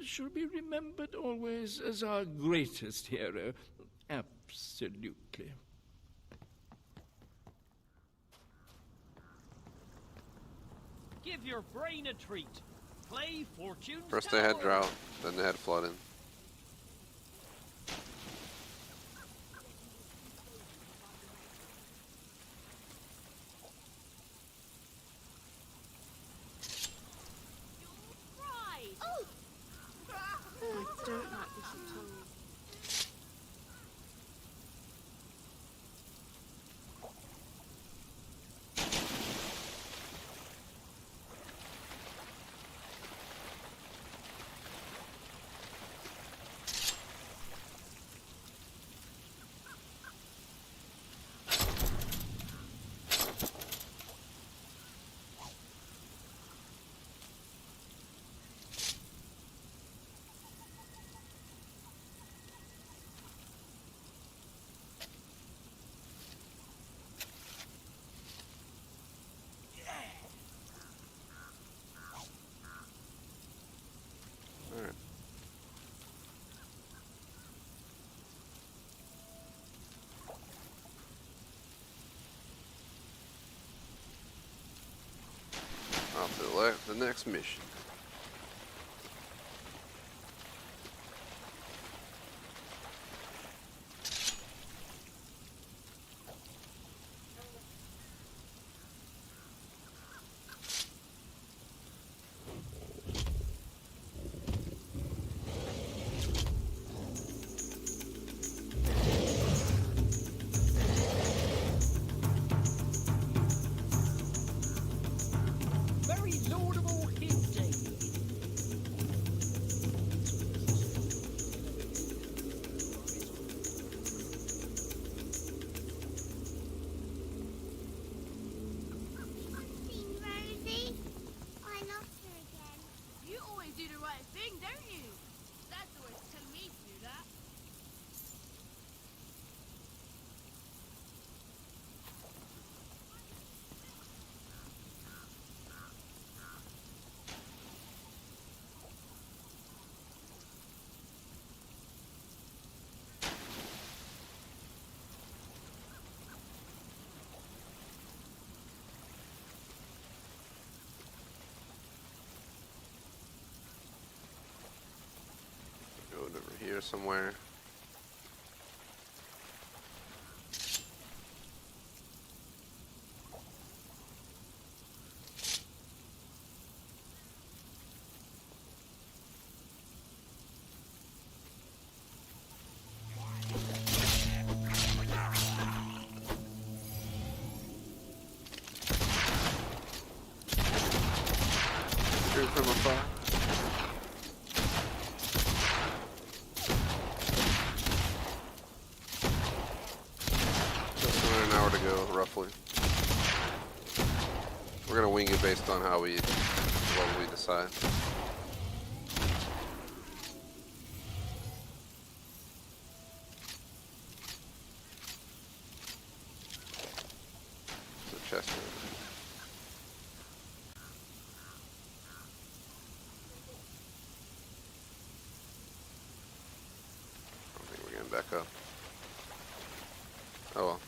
shall be remembered always as our greatest hero. Absolutely. Give your brain a treat. Play Fortune's First they had Tower. drought, then they had flooding. Right. Oh! I don't like this at all. Alright. Off to the left, the next mission. Very laudable indeed. Seen Rosie? I lost her again. You always do the right thing, don't you? Dad's always telling me to do that. Road over here somewhere. wing it based on how what we decide. The chest. I don't think we're getting back up. Oh well.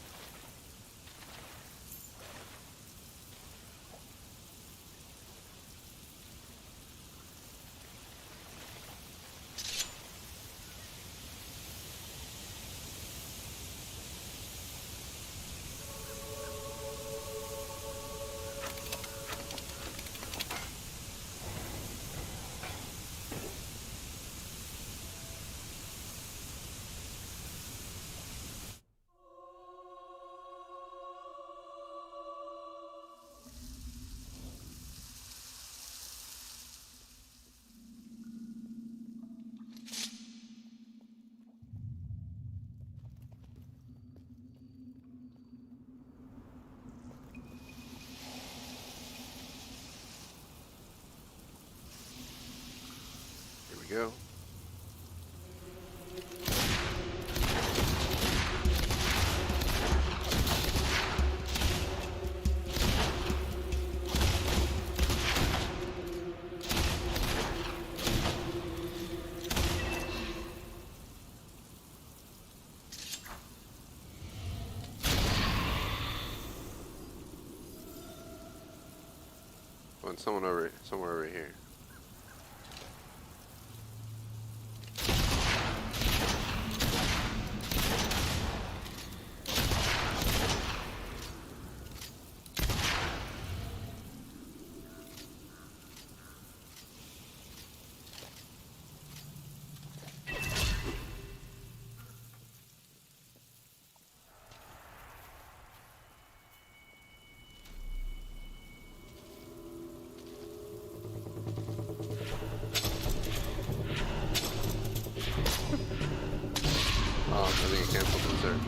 Go. Somewhere over here. I think it canceled the dessert.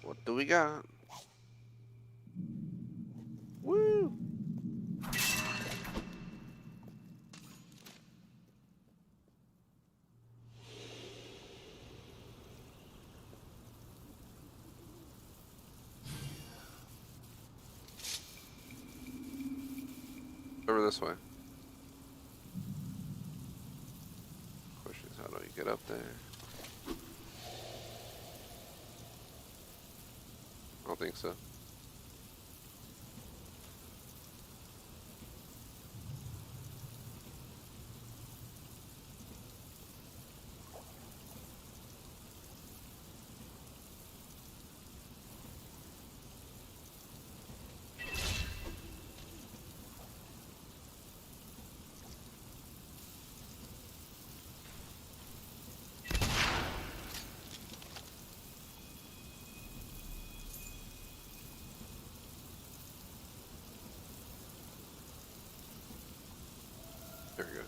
What do we got? Woo! Over this way. Question is, how do you get up there? I don't think so. There we go.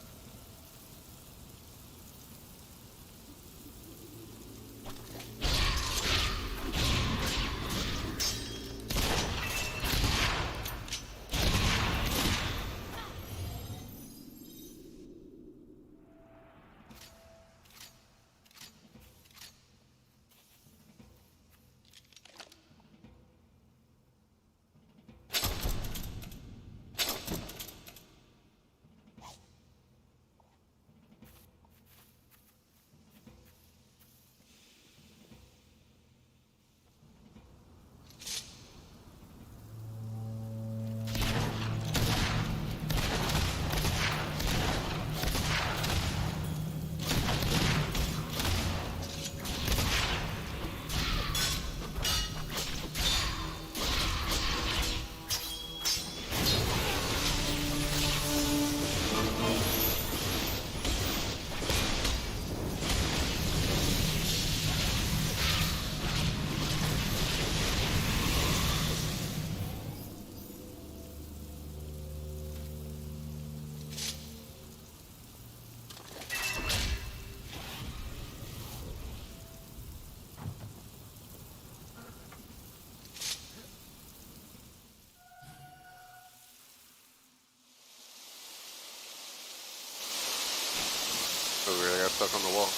stuck on the wall.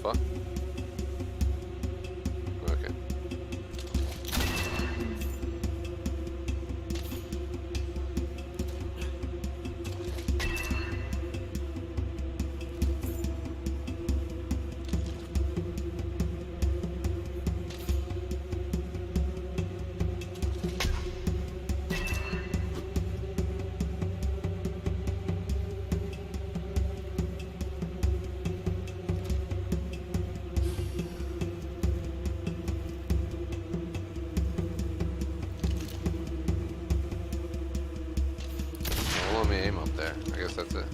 Fuck. Okay. Let me aim up there. I guess that's it.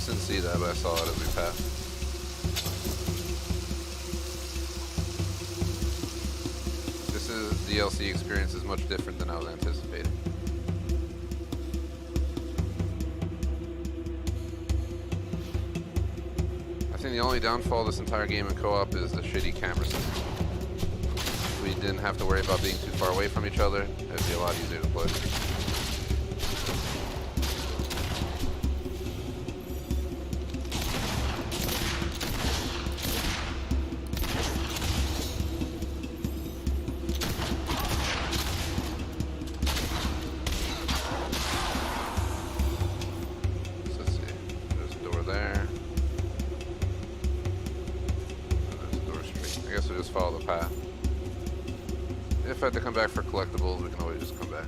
Didn't see that, but I saw it as we passed. The DLC experience is much different than I was anticipating. I think the only downfall of this entire game in co-op is the shitty camera system. If we didn't have to worry about being too far away from each other, it'd be a lot easier to play. Follow the path. If I had to come back for collectibles, we can always just come back.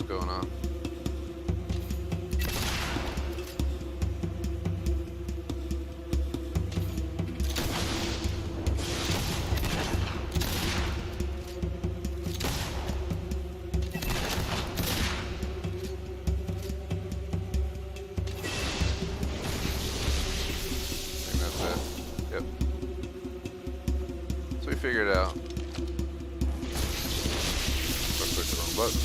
Going on. So we figured it out. Let's push the wrong button.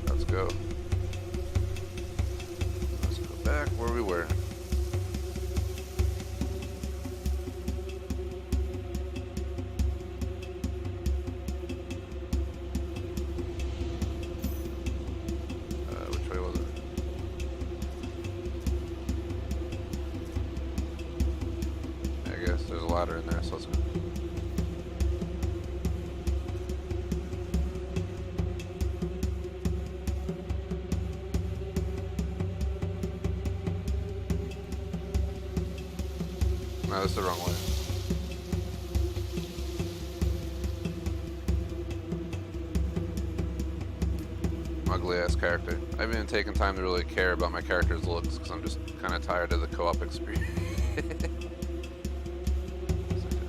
Let's go. Let's go back where we were. Which way was it? I guess there's a ladder in there, so let's go. No, that's the wrong way. Ugly ass character. I haven't even taken time to really care about my character's looks because I'm just kind of tired of the co-op experience.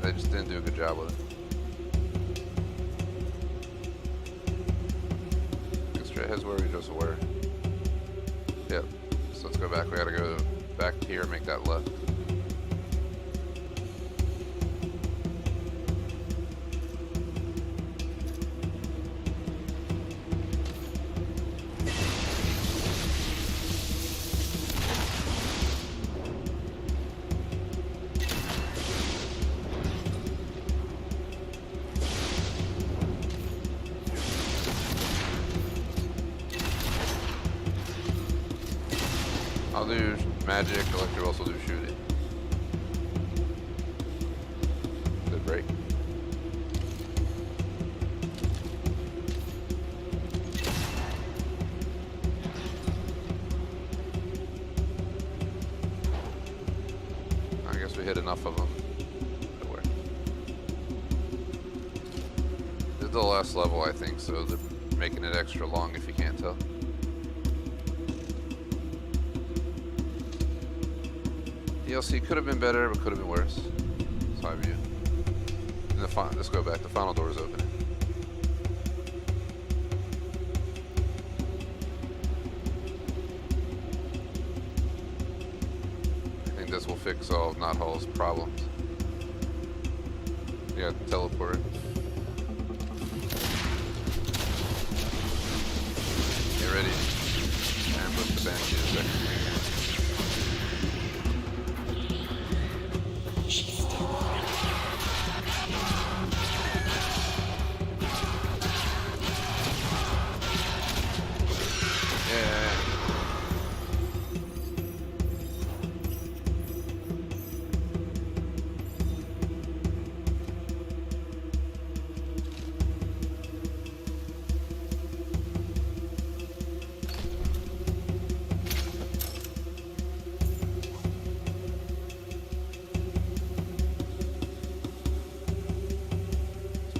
I just didn't do a good job with it. Straight ahead's where we just were. Yep. So let's go back. We gotta go back here and make that left. I'll do magic, ElektraVoltz will do shooting. Good break. I guess we hit enough of them. This is the last level, I think, so they're making it extra long if you can't tell. DLC could have been better, but could have been worse. That's how I view it. And let's go back. The final door is open. I think this will fix all of Knothole's problems. You got teleported. Get ready. Ambush the Banshee in a second.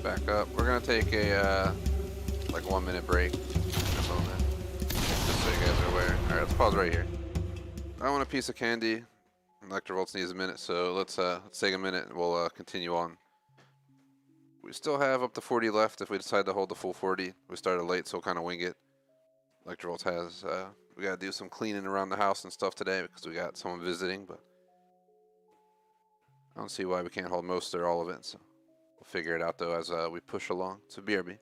Back up. We're gonna take a like 1 minute break. Just so you guys are aware. All right, let's pause right here. I want a piece of candy. ElektraVoltz needs a minute, so let's take a minute and we'll continue on. We still have up to 40 left if we decide to hold the full 40. We started late, so we'll kind of wing it. ElektraVoltz has we gotta do some cleaning around the house and stuff today because we got someone visiting, but I don't see why we can't hold most or all of it. So. We'll figure it out though as we push along. So BRB.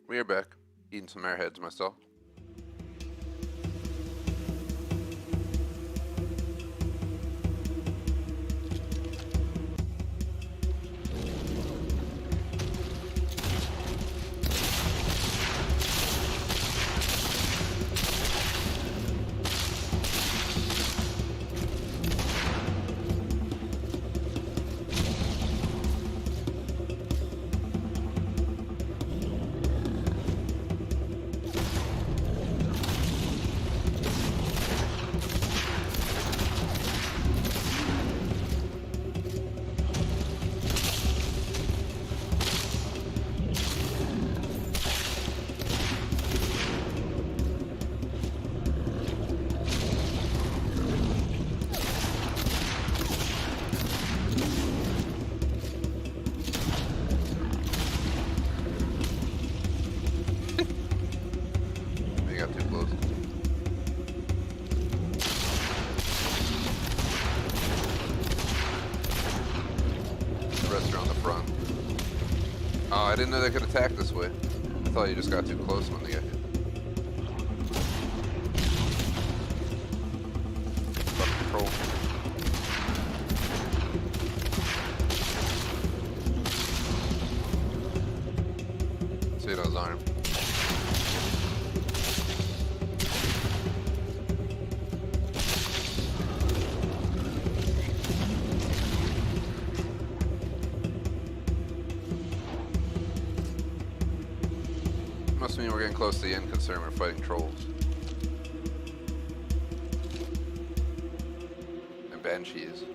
We are back. Eating some airheads myself. I didn't know they could attack this way. I thought you just got too close when they got hit. Fucking troll. See those arm. Must mean we're getting close to the end concern. We're fighting trolls. And banshees.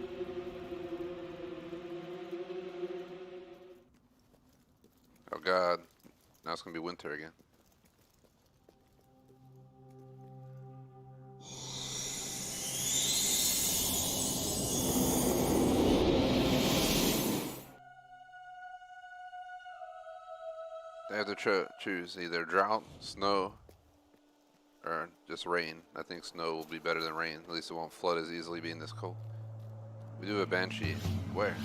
Oh god. Now it's gonna be winter again. They have to choose either drought, snow, or just rain. I think snow will be better than rain. At least it won't flood as easily being this cold. We do have a banshee. Where?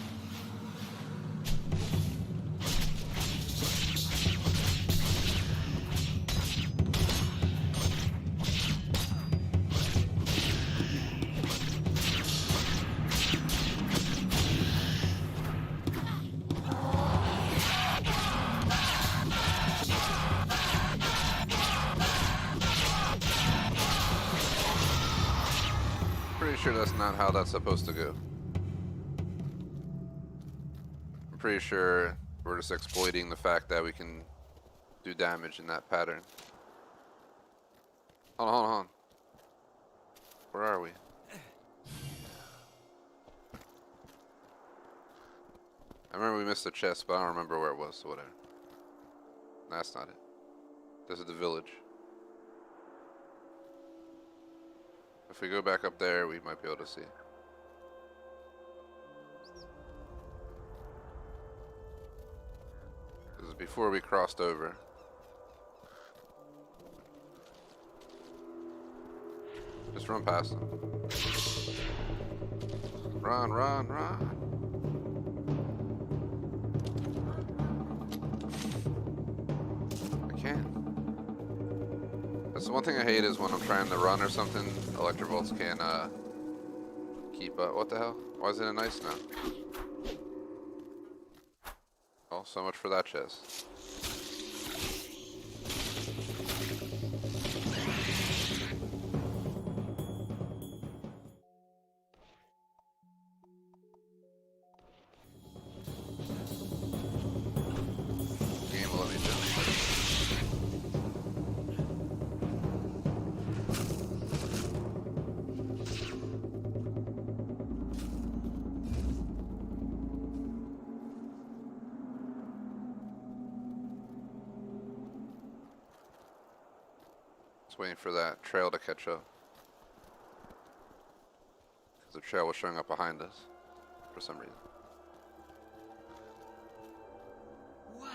Pretty sure that's not how that's supposed to go. I'm pretty sure we're just exploiting the fact that we can do damage in that pattern. Hold on, hold on. Where are we? I remember we missed the chest, but I don't remember where it was, so whatever. That's not it. This is the village. If we go back up there, we might be able to see. This is before we crossed over. Just run past them. Run, run, run. I can't. That's the one thing I hate is when I'm trying to run or something, ElektraVoltz can't keep up. What the hell? Why is it in ice now? Oh, so much for that chest. Game will let me jump. Just waiting for that trail to catch up. Because the trail was showing up behind us for some reason. Wow.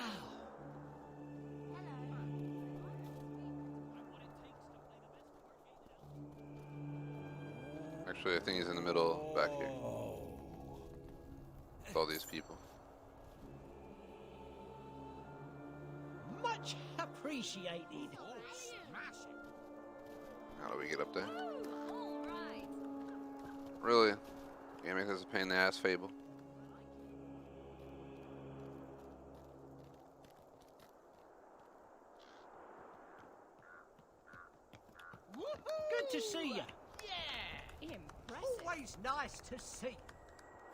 Actually, I think he's in the middle back here. With all these people. Much Much appreciated. How do we get up there? Really? Game makes us a pain in the ass, Fable. Good to see you. Yeah. Always nice to see.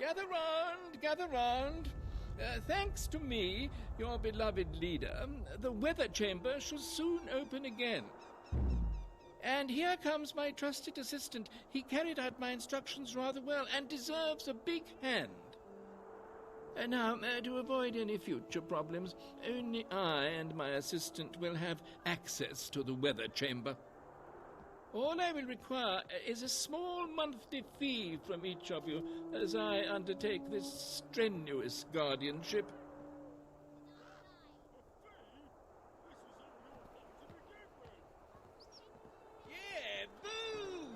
Gather round, gather round. Thanks to me, your beloved leader, the weather chamber shall soon open again. And here comes my trusted assistant. He carried out my instructions rather well and deserves a big hand. Now, to avoid any future problems, only I and my assistant will have access to the weather chamber. All I will require is a small monthly fee from each of you as I undertake this strenuous guardianship. Yeah, boo!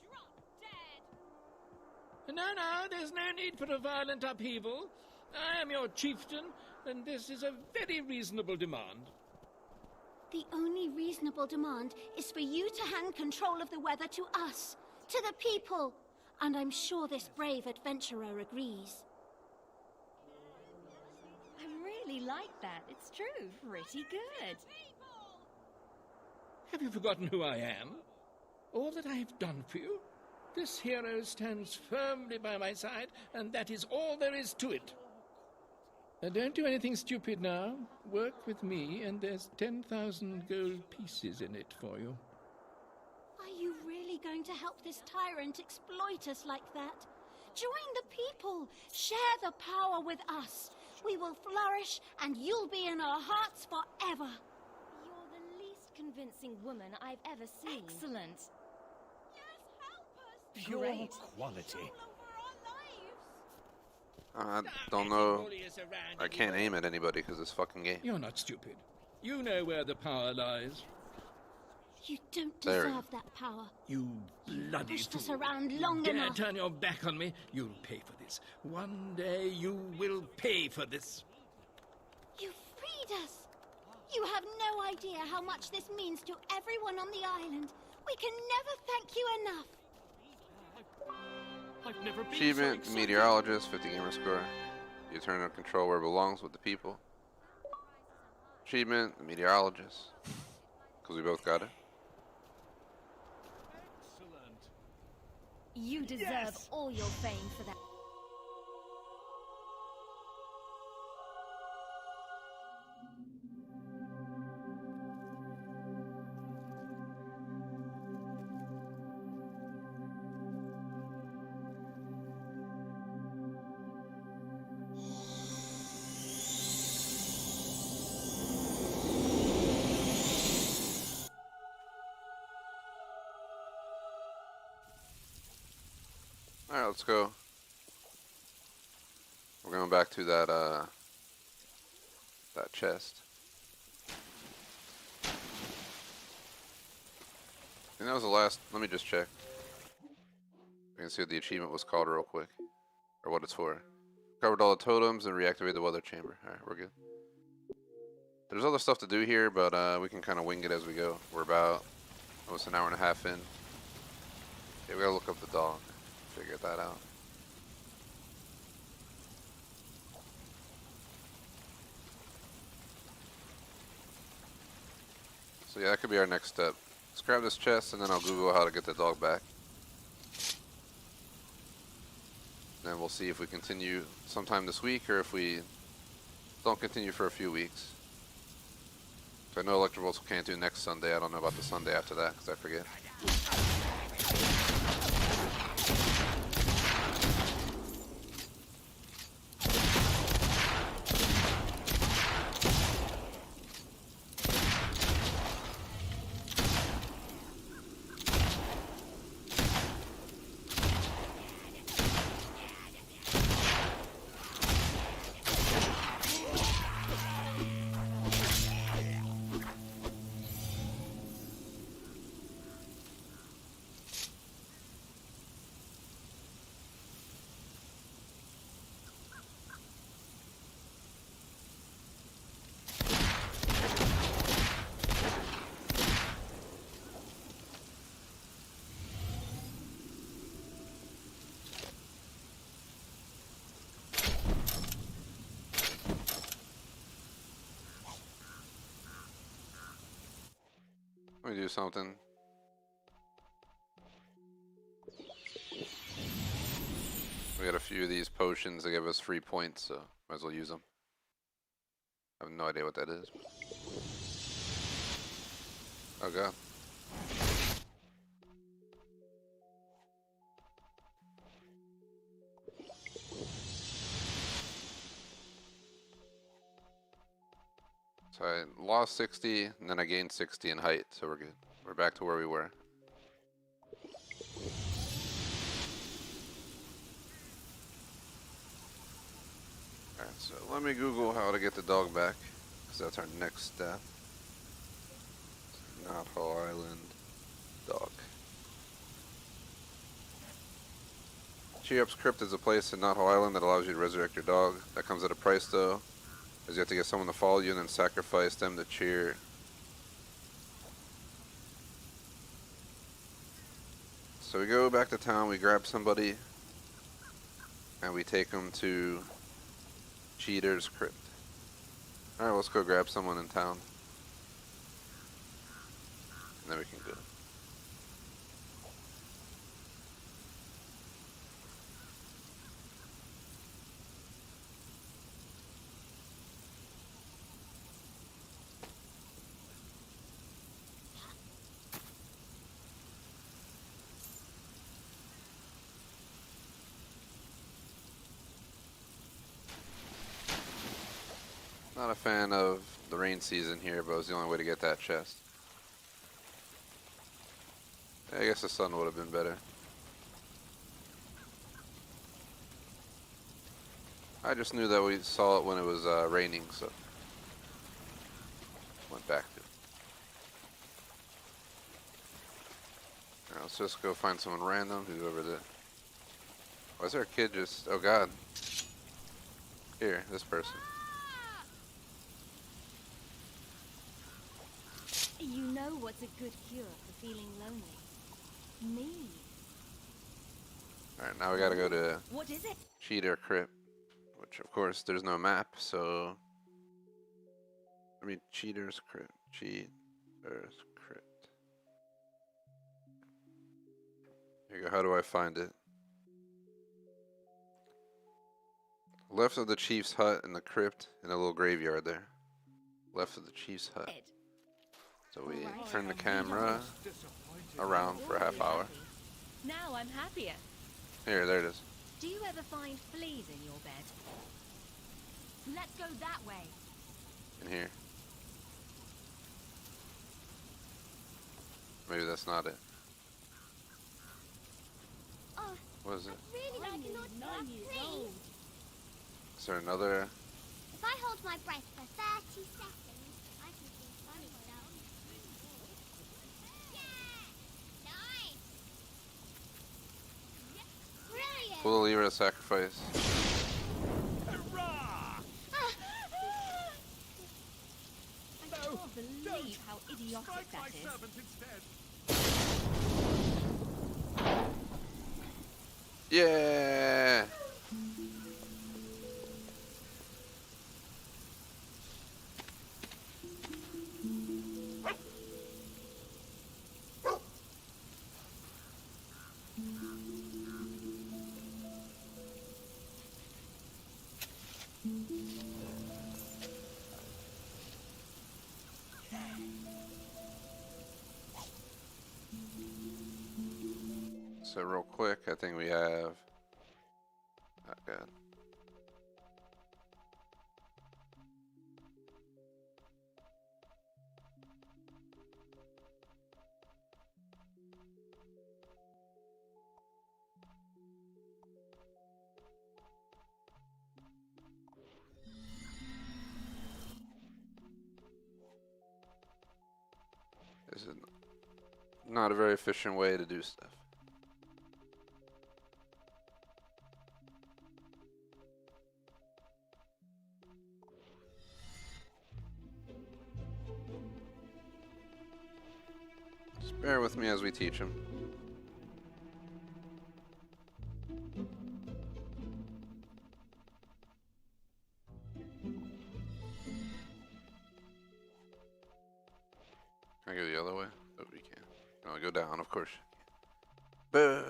Drop dead. No, there's no need for a violent upheaval. I am your chieftain, and this is a very reasonable demand. The only reasonable demand is for you to hand control of the weather to us, to the people. And I'm sure this brave adventurer agrees. I really like that. It's true. Pretty good. Have you forgotten who I am? All that I have done for you? This hero stands firmly by my side, and that is all there is to it. Don't do anything stupid now. Work with me, and there's 10,000 gold pieces in it for you. Are you really going to help this tyrant exploit us like that? Join the people. Share the power with us. We will flourish, and you'll be in our hearts forever. You're the least convincing woman I've ever seen. Excellent. Yes, help us. Pure Great. quality. I don't know. I can't aim at anybody because this fucking game. You're not stupid. You know where the power lies. You don't There. deserve that power. You bloody Pushed us fool. around long Dare enough. turn your back on me, you'll pay for this. One day you will pay for this. You freed us. You have no idea how much this means to everyone on the island. We can never thank you enough. I've never been Achievement, so excited. Meteorologist, 50 gamer score. You turn on control where it belongs with the people. Achievement, the Meteorologist. Because we both got it. Excellent. You deserve Yes! all your fame for that. Alright, let's go. We're going back to that, that chest. I think that was the last. Let me just check. We can see what the achievement was called real quick. Or what it's for. Covered all the totems and reactivated the weather chamber. Alright, we're good. There's other stuff to do here, but we can kind of wing it as we go. We're about almost an hour and a half in. Yeah, we gotta look up the dog. Figure that out. So yeah, that could be our next step. Let's grab this chest and then I'll Google how to get the dog back. Then we'll see if we continue sometime this week or if we don't continue for a few weeks. So I know ElektraVoltz can't do next Sunday. I don't know about the Sunday after that because I forget. Let me do something. We got a few of these potions that give us free points, so might as well use them. I have no idea what that is. Oh god. So I lost 60, and then I gained 60 in height, so we're good. We're back to where we were. Alright, so let me Google how to get the dog back, because that's our next step. Knothole Island dog. Cheer-Up's Crypt is a place in Knothole Island that allows you to resurrect your dog. That comes at a price though, because you have to get someone to follow you and then sacrifice them to cheer. So we go back to town, we grab somebody, and we take them to Cheater's Crypt. Alright, let's go grab someone in town. And then we can go. Not a fan of the rain season here, but it was the only way to get that chest. I guess the sun would have been better. I just knew that we saw it when it was raining, so went back to it. Alright, let's just go find someone random who's over there. Why is there a kid just... Oh god. Here, this person. You know what's a good cure for feeling lonely? Me. Alright, now we gotta go to What is it? Cheater Crypt, which of course there's no map, so... I mean, Cheater's Crypt. Cheater's Crypt. Here you go, how do I find it? Left of the chief's hut in the crypt, in a little graveyard there. Left of the chief's hut. So we turn the camera around for a half hour. Now I'm happier. Here, there it is. Do you ever find fleas in your bed? Let's go that way. In here. Maybe that's not it. Oh, What is it? really like an autograph, please. Is there another? If I hold my breath for 30 seconds, I can see funny stuff. Yeah! Nice! Brilliant! Pull the lever to sacrifice. I can't believe how idiotic that is. Yeah! So real quick, I think we have... Oh god. This is not a very efficient way to do stuff. Just bear with me as we teach him. Can I go the other way? Oh Oh, go down, of course. Boo.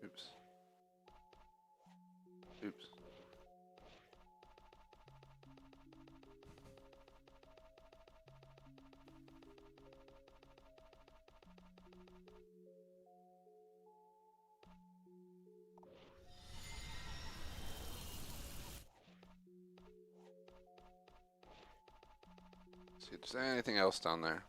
Oops. Oops. See if there's anything else down there.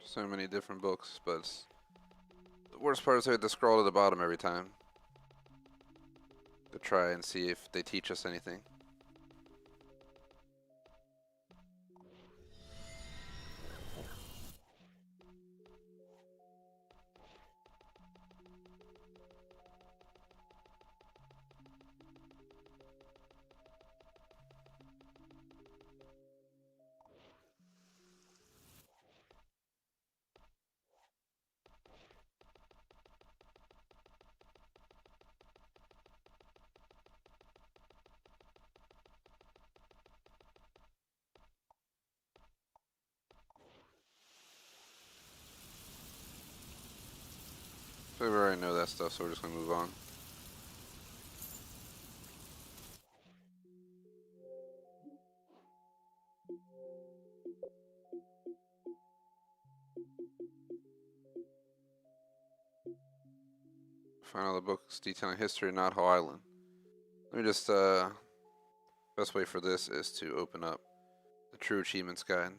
So many different books, but the worst part is I have to scroll to the bottom every time to try and see if they teach us anything. So we already know that stuff, so we're just gonna move on. Find all the books detailing history of Knothole Island. Let me just, best way for this is to open up the True Achievements Guide.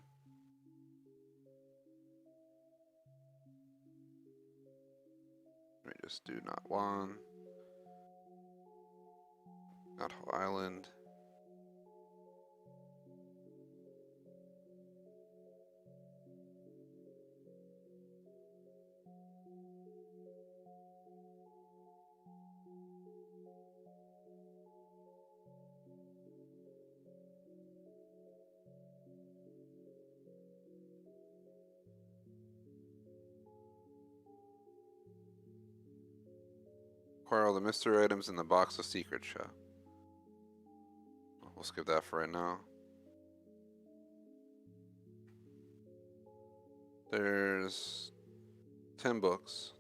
Let me just do not one. Knothole Island. Acquire all the mystery items in the box of secrets. We'll skip that for right now. There's 10 books.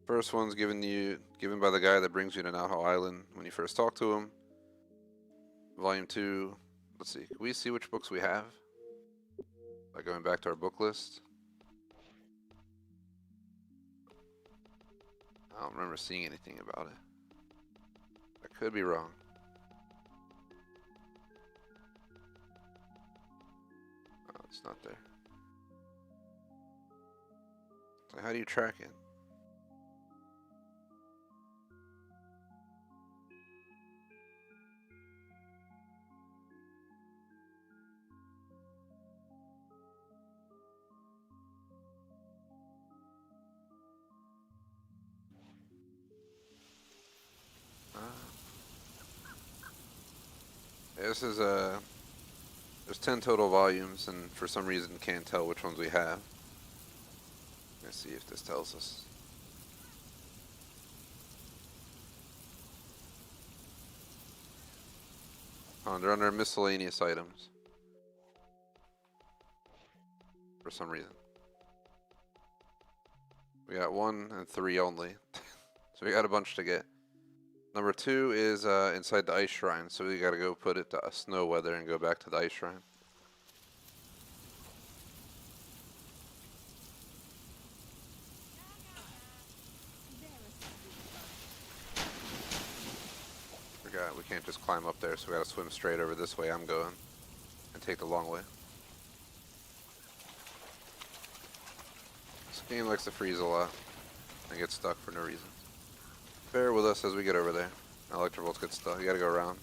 First one's given by the guy that brings you to Knothole Island when you first talk to him. Volume 2. Let's see. Can we see which books we have by going back to our book list? I don't remember seeing anything about it. I could be wrong. Oh, it's not there. So how do you track it? Yeah, this is there's 10 total volumes, and for some reason can't tell which ones we have. Let's see if this tells us. Oh, they're under miscellaneous items. For some reason. We got 1 and 3 only. So we got a bunch to get. Number 2 is inside the ice shrine, so we gotta go put it to snow weather and go back to the ice shrine. forgot. We can't just climb up there, so we gotta swim straight over this way I'm going and take the long way. This game likes to freeze a lot and get stuck for no reason. Bear with us as we get over there. ElektraVoltz gets stuck. You gotta go around.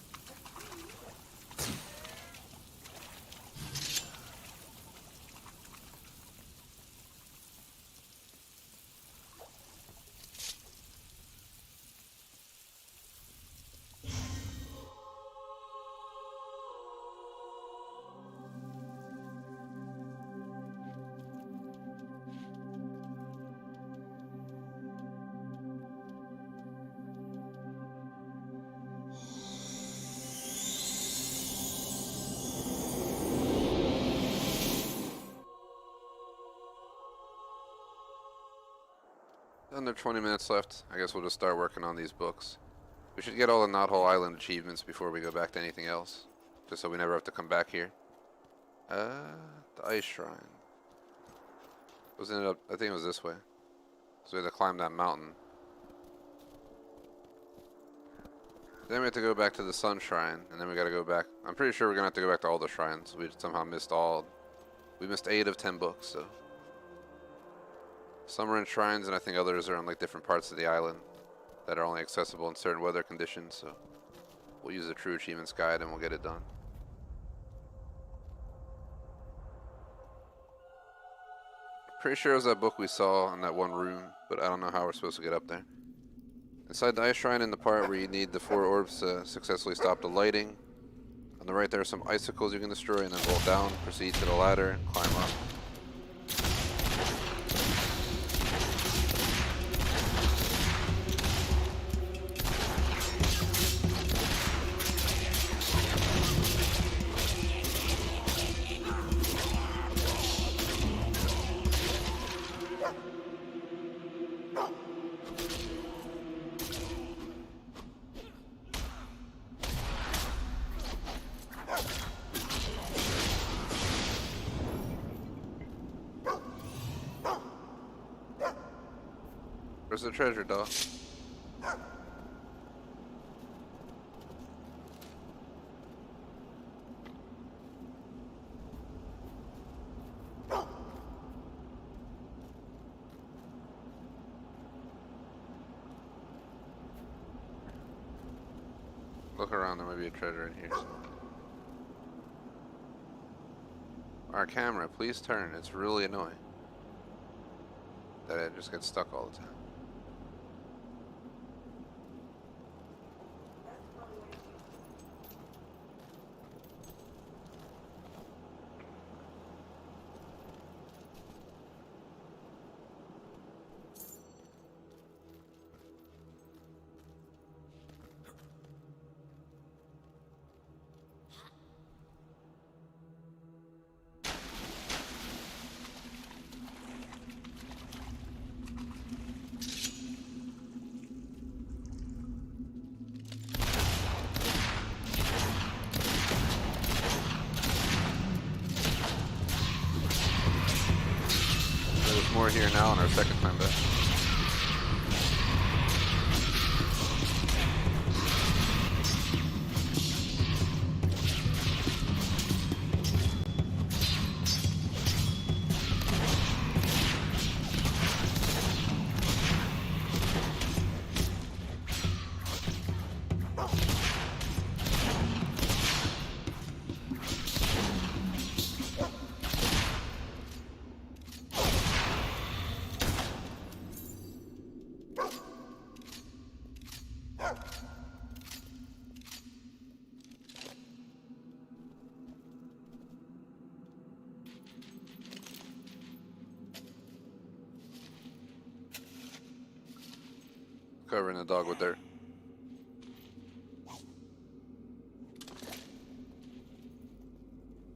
Under 20 minutes left. I guess we'll just start working on these books. We should get all the Knothole Island achievements before we go back to anything else. Just so we never have to come back here. The Ice Shrine. Wasn't it up? I think it was this way. So we had to climb that mountain. Then we have to go back to the Sun Shrine. And then we gotta go back. I'm pretty sure we're gonna have to go back to all the shrines. We somehow missed all. We missed 8 of 10 books, so. Some are in shrines, and I think others are on like different parts of the island that are only accessible in certain weather conditions. So we'll use the True Achievements Guide and we'll get it done. Pretty sure it was that book we saw in that one room, but I don't know how we're supposed to get up there. Inside the Ice Shrine, in the part where you need the 4 orbs to successfully stop the lighting. On the right there are some icicles you can destroy, and then roll down, proceed to the ladder, and climb up. Where's the treasure, dog? Look around, there might be a treasure in here somewhere. Our camera, please turn. It's really annoying that it just gets stuck all the time. More here now on our second time back. Covering the dog with dirt.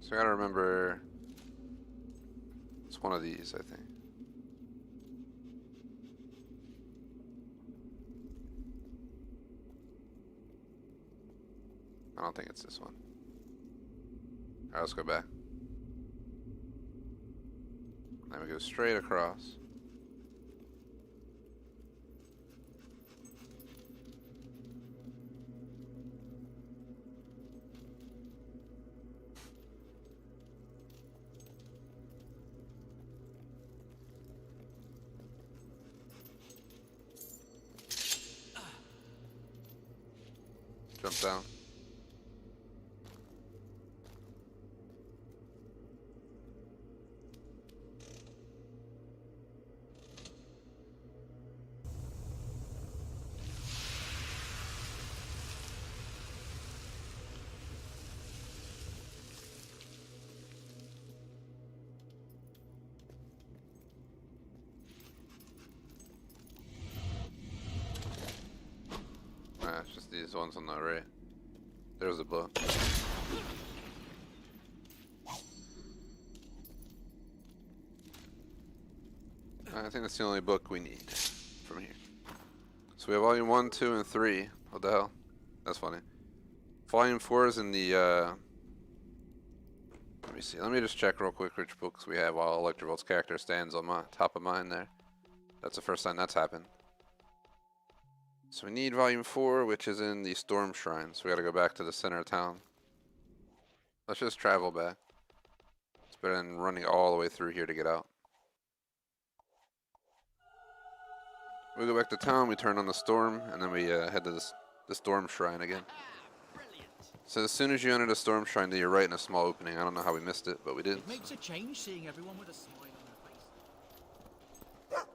So I gotta remember, it's one of these, I think. I don't think it's this one. Alright, let's go back. Then we go straight across. Jump down. It's just these ones on the array. There's a book. I think that's the only book we need from here. So we have volume 1, 2, and 3. What the hell? That's funny. Volume 4 is in the, let me see. Let me just check real quick which books we have while ElektraVoltz character stands on my top of mine there. That's the first time that's happened. So we need volume 4, which is in the Storm Shrine. So we gotta go back to the center of town. Let's just travel back. It's better than running all the way through here to get out. We go back to town, we turn on the storm, and then we head to the Storm Shrine again. So as soon as you enter the Storm Shrine, you're right in a small opening. I don't know how we missed it, but we did. It makes a change seeing everyone with a smile on their face.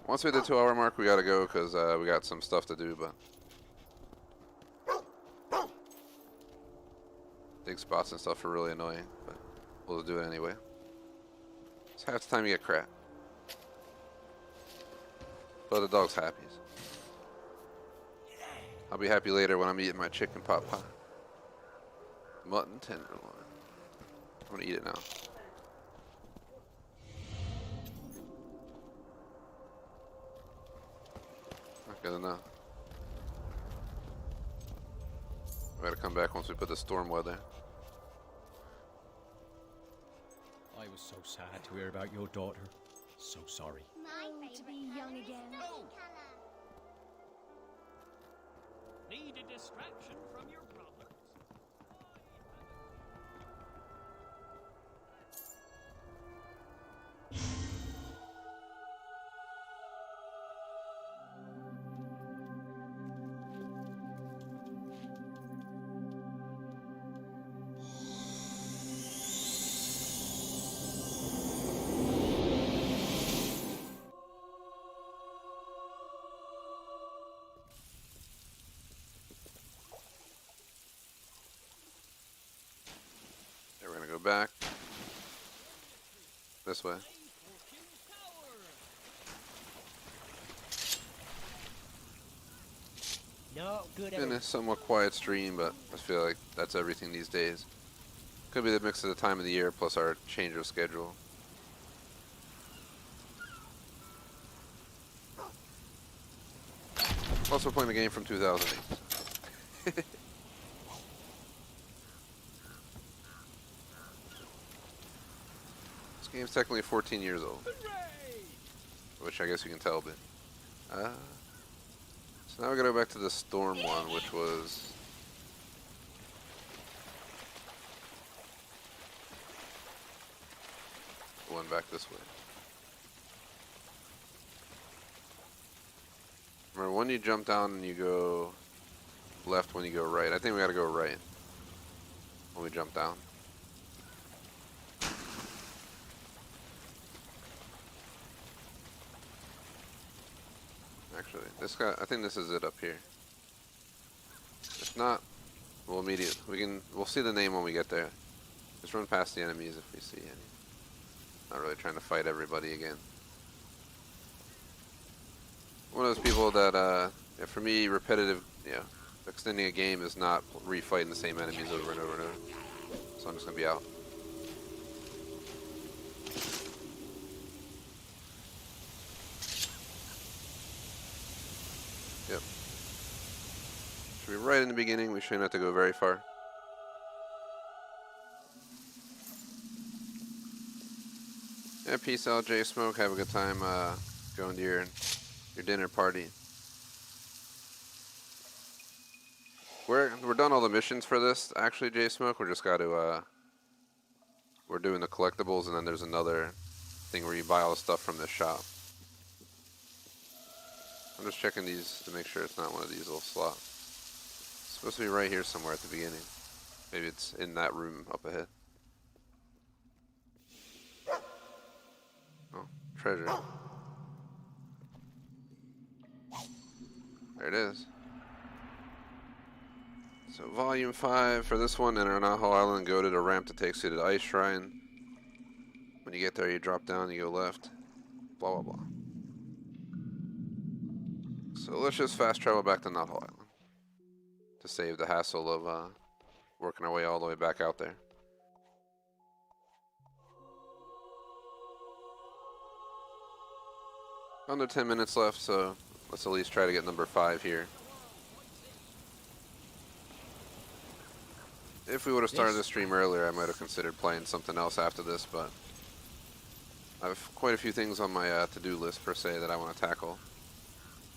Once we hit the 2-hour mark, we gotta go because we got some stuff to do, but dig spots and stuff are really annoying, but we'll do it anyway. It's half the time you get crap. But the dog's happy. I'll be happy later when I'm eating my chicken pot pie. Mutton tenderloin. I'm gonna eat it now. Not good enough. We gotta come back once we put the storm weather. I was so sad to hear about your daughter. So sorry. Oh, to be young again. Need a distraction from your problems? We're gonna go back this way. No good. Been a somewhat quiet stream, but I feel like that's everything these days. Could be the mix of the time of the year plus our change of schedule. Also playing the game from 2008. This game's technically 14 years old. Which I guess you can tell, but... so now we gotta go back to the storm one, which was... the one back this way. Remember, when you jump down and you go left when you go right. I think we gotta go right when we jump down. Actually, this guy, I think this is it up here. If not, we'll we'll see the name when we get there. Just run past the enemies if we see any. Not really trying to fight everybody again. One of those people that, yeah, for me, repetitive, extending a game is not refighting the same enemies over and over and over. So I'm just gonna be out. Yep. Should be right in the beginning. We shouldn't have to go very far. Yeah, peace out, J Smoke. Have a good time going to your dinner party. We're done all the missions for this. Actually, J Smoke, we're just got to we're doing the collectibles, and then there's another thing where you buy all the stuff from this shop. I'm just checking these to make sure it's not one of these little slots. supposed to be right here somewhere at the beginning. Maybe it's in that room up ahead. Oh, treasure. There it is. So volume 5 for this one, enter Knothole Island, go to the ramp that takes you to the ice shrine. When you get there, you drop down, you go left. Blah, blah, blah. So let's just fast travel back to Knothole Island to save the hassle of working our way all the way back out there. Under 10 minutes left, so let's at least try to get number 5 here. If we would have started the stream earlier, I might have considered playing something else after this, but I have quite a few things on my to-do list, per se, that I want to tackle.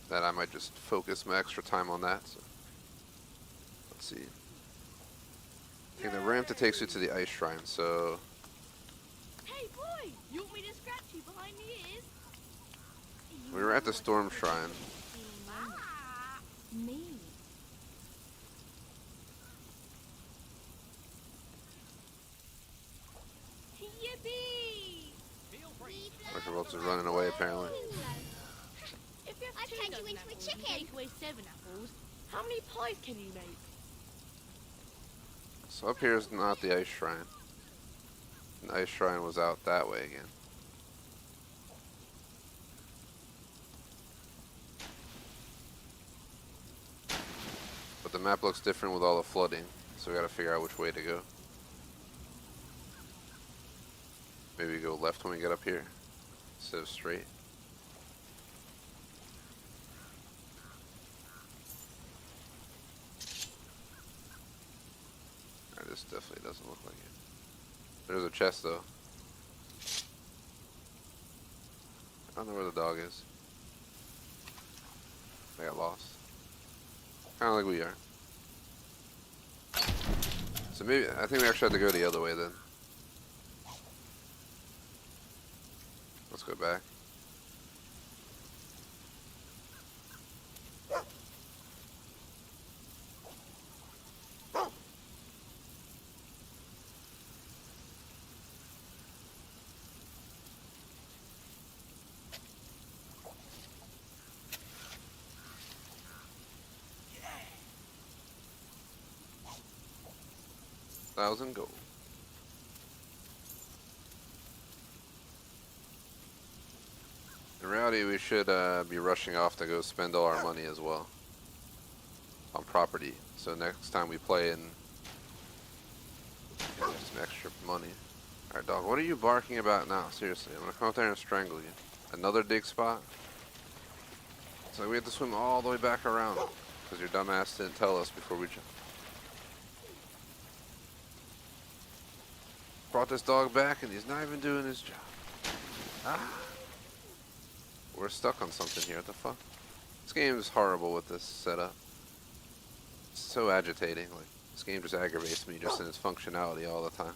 That I might just focus my extra time on that. So. Let's see. Okay, the ramp that takes you to the ice shrine, so... Hey boy, you want me to scratch you behind the ears? We were at the storm shrine. Me. Yippee! ElektraVoltz is running away, apparently. If you have I've two turned you dozen into a apples chicken. and take away 7 apples, how many pies can you make? So up here is not the ice shrine. The ice shrine was out that way again. But the map looks different with all the flooding, so we gotta figure out which way to go. Maybe go left when we get up here, instead of straight. Alright, this definitely doesn't look like it. There's a chest though. I don't know where the dog is. I got lost. Kinda like we are. So maybe, I think we actually have to go the other way then. Let's go back. $1,000 gold. In reality, we should be rushing off to go spend all our money as well on property. So next time we play and get some extra money. Alright, dog, what are you barking about now? Seriously, I'm gonna come up there and strangle you. Another dig spot? So we have to swim all the way back around because your dumbass didn't tell us before we jumped. Brought this dog back and he's not even doing his job. Ah! We're stuck on something here, what the fuck? This game is horrible with this setup. It's so agitating, like, this game just aggravates me just in its functionality all the time.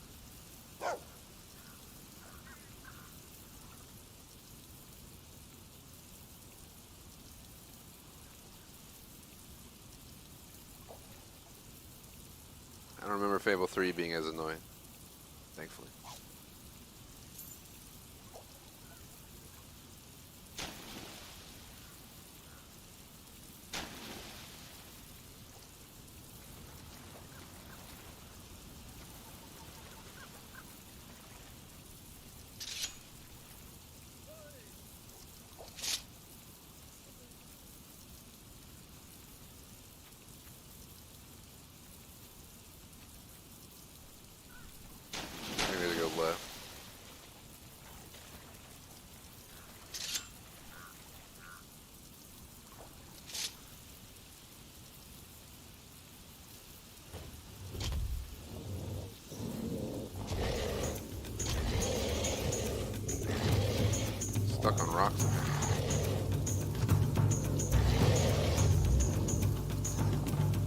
I don't remember Fable 3 being as annoying, thankfully. Left. Stuck on rocks.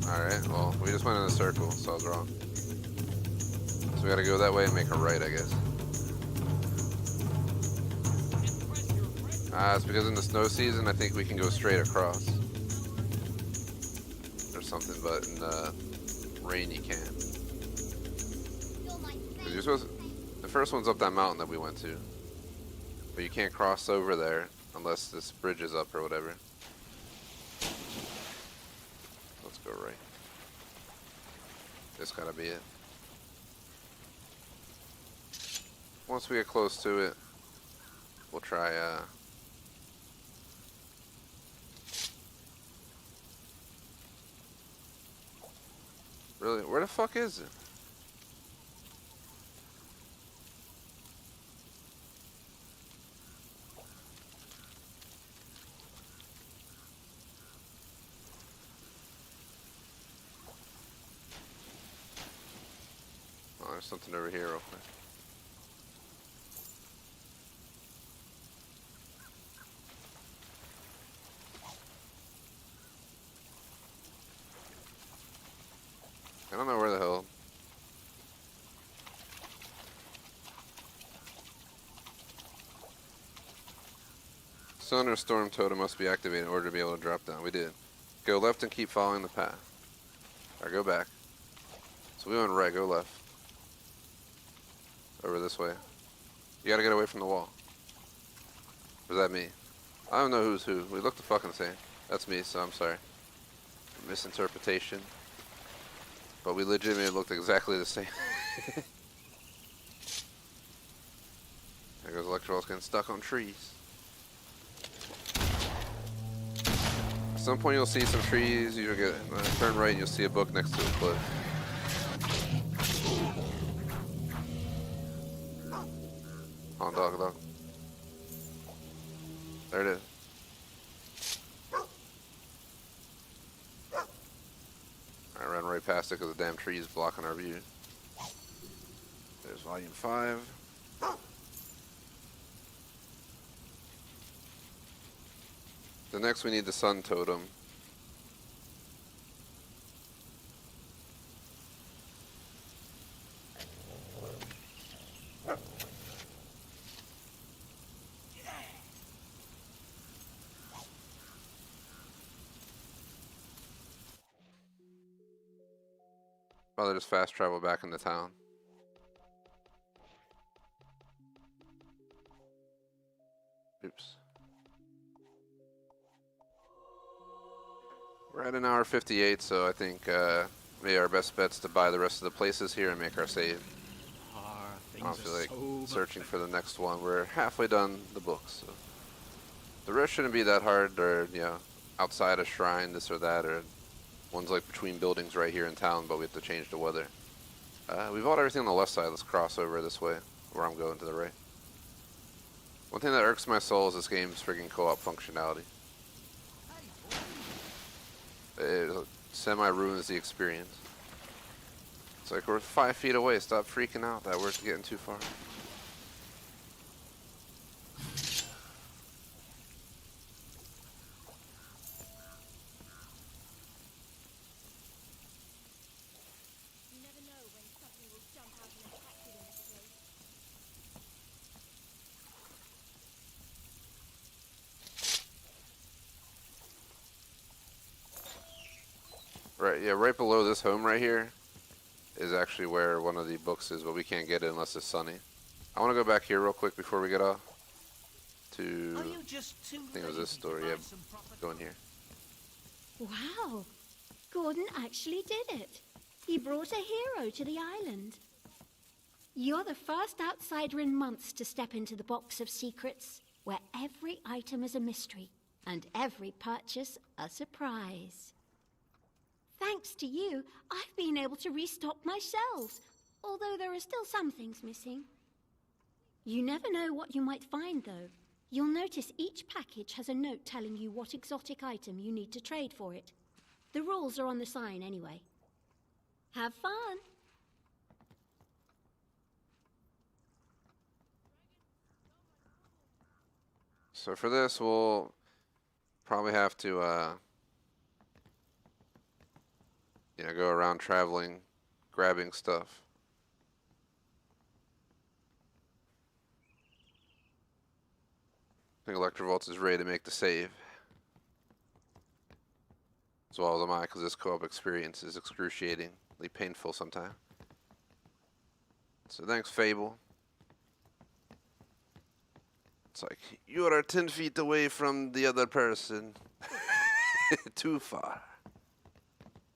Alright, well, we just went in a circle, so I was wrong. So we gotta go that way and make a right, I guess. It's because in the snow season, I think we can go straight across. There's something, but in the rain you can. 'Cause you're supposed the first one's up that mountain that we went to. But you can't cross over there unless this bridge is up or whatever. Let's go right. This gotta be it. Once we get close to it, we'll try, Really? Where the fuck is it? Oh, there's something over here real quick. I don't know where the hell. Sun or Storm Totem must be activated in order to be able to drop down. We did. Go left and keep following the path. Or go back. So we went right, go left. Over this way. You gotta get away from the wall. Or is that me? I don't know who's who. We look the fucking same. That's me, so I'm sorry. Misinterpretation. But we legitimately looked exactly the same. There goes ElektraVoltz getting stuck on trees. At some point you'll see some trees, you'll get turn right and you'll see a book next to a cliff. On dog. There it is. I ran right past it because the damn tree is blocking our view. There's volume 5. The next we need the sun totem. Rather just fast travel back into town. Oops. We're at an hour 58, so I think maybe our best bet's to buy the rest of the places here and make our save. I don't feel like searching for the next one. We're halfway done the books. So. The rest shouldn't be that hard, or, you know, outside a shrine, this or that, or one's like between buildings right here in town, but we have to change the weather. We bought everything on the left side. Let's cross over this way, where I'm going to the right. One thing that irks my soul is this game's freaking co-op functionality. It semi-ruins the experience. It's like we're 5 feet away. Stop freaking out that we're getting too far. Right, yeah, right below this home right here is actually where one of the books is, but we can't get it unless it's sunny. I want to go back here real quick before we get off to, I think it was this store, yeah, go in here. Wow, Gordon actually did it. He brought a hero to the island. You're the first outsider in months to step into the box of secrets, where every item is a mystery and every purchase a surprise. Thanks to you, I've been able to restock my shelves, although there are still some things missing. You never know what you might find, though. You'll notice each package has a note telling you what exotic item you need to trade for it. The rules are on the sign anyway. Have fun! So for this, we'll probably have to, you know, go around traveling, grabbing stuff. I think ElektraVoltz is ready to make the save. As well as am I, because this co-op experience is excruciatingly painful sometimes. So thanks, Fable. It's like, you are 10 feet away from the other person. Too far.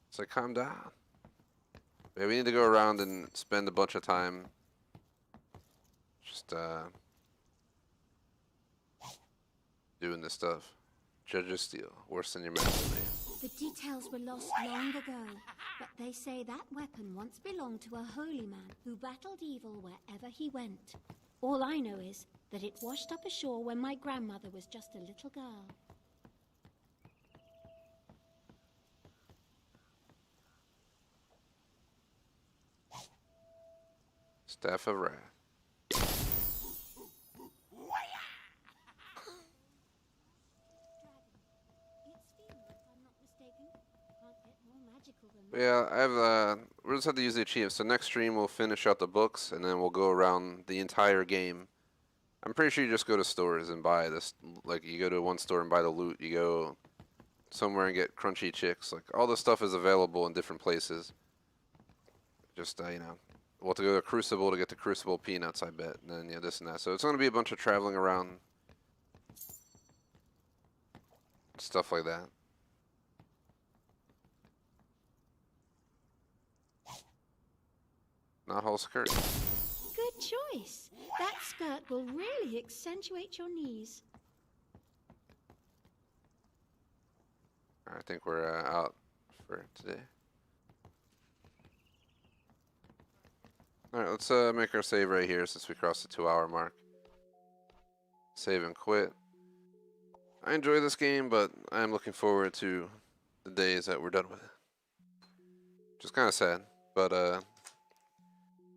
It's like, calm down. Yeah, we need to go around and spend a bunch of time just doing this stuff. Judge of Steel, worse than your master man. The details were lost long ago, but they say that weapon once belonged to a holy man who battled evil wherever he went. All I know is that it washed up ashore when my grandmother was just a little girl. Staff of Wrath. Yeah, we'll just have to use the achievements. So next stream we'll finish out the books and then we'll go around the entire game. I'm pretty sure you just go to stores and buy this. Like, you go to one store and buy the loot. You go somewhere and get crunchy chicks. Like, all this stuff is available in different places. Just, you know, we'll have to go to Crucible to get the Crucible peanuts, I bet. And then, yeah, this and that. So it's going to be a bunch of traveling around. Stuff like that. Knothole skirt. Good choice. That skirt will really accentuate your knees. I think we're out for today. Alright, let's make our save right here since we crossed the 2-hour mark. Save and quit. I enjoy this game, but I'm looking forward to the days that we're done with it. Which is kind of sad, but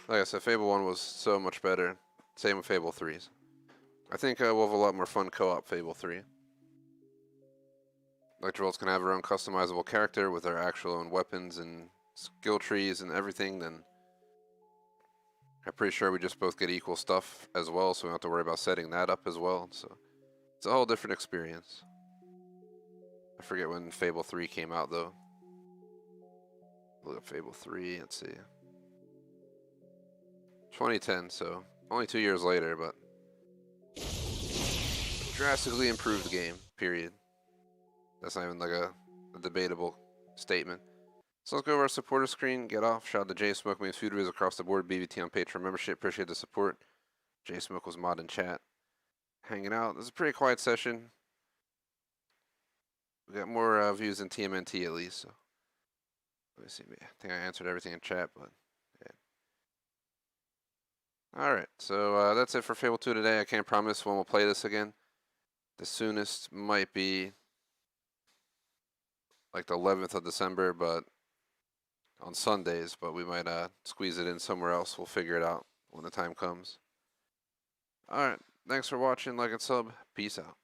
like I said, Fable 1 was so much better. Same with Fable 3's. I think we'll have a lot more fun co-op Fable 3. ElektraVoltz can have her own customizable character with her actual own weapons and skill trees and everything, then I'm pretty sure we just both get equal stuff as well, so we don't have to worry about setting that up as well. So it's a whole different experience. I forget when Fable 3 came out though. Look up Fable 3, let's see. 2010, so only 2 years later, but drastically improved game, period. That's not even like a debatable statement. So let's go over our supporter screen, get off. Shout out to J Smoke, making food reviews across the board, BBT on Patreon membership, appreciate the support. J Smoke was mod in chat, hanging out. This is a pretty quiet session. We got more views than TMNT at least, so let me see. I think I answered everything in chat, but alright, so that's it for Fable 2 today. I can't promise when we'll play this again. The soonest might be like the 11th of December, but on Sundays, but we might squeeze it in somewhere else. We'll figure it out when the time comes. Alright, thanks for watching. Like and sub. Peace out.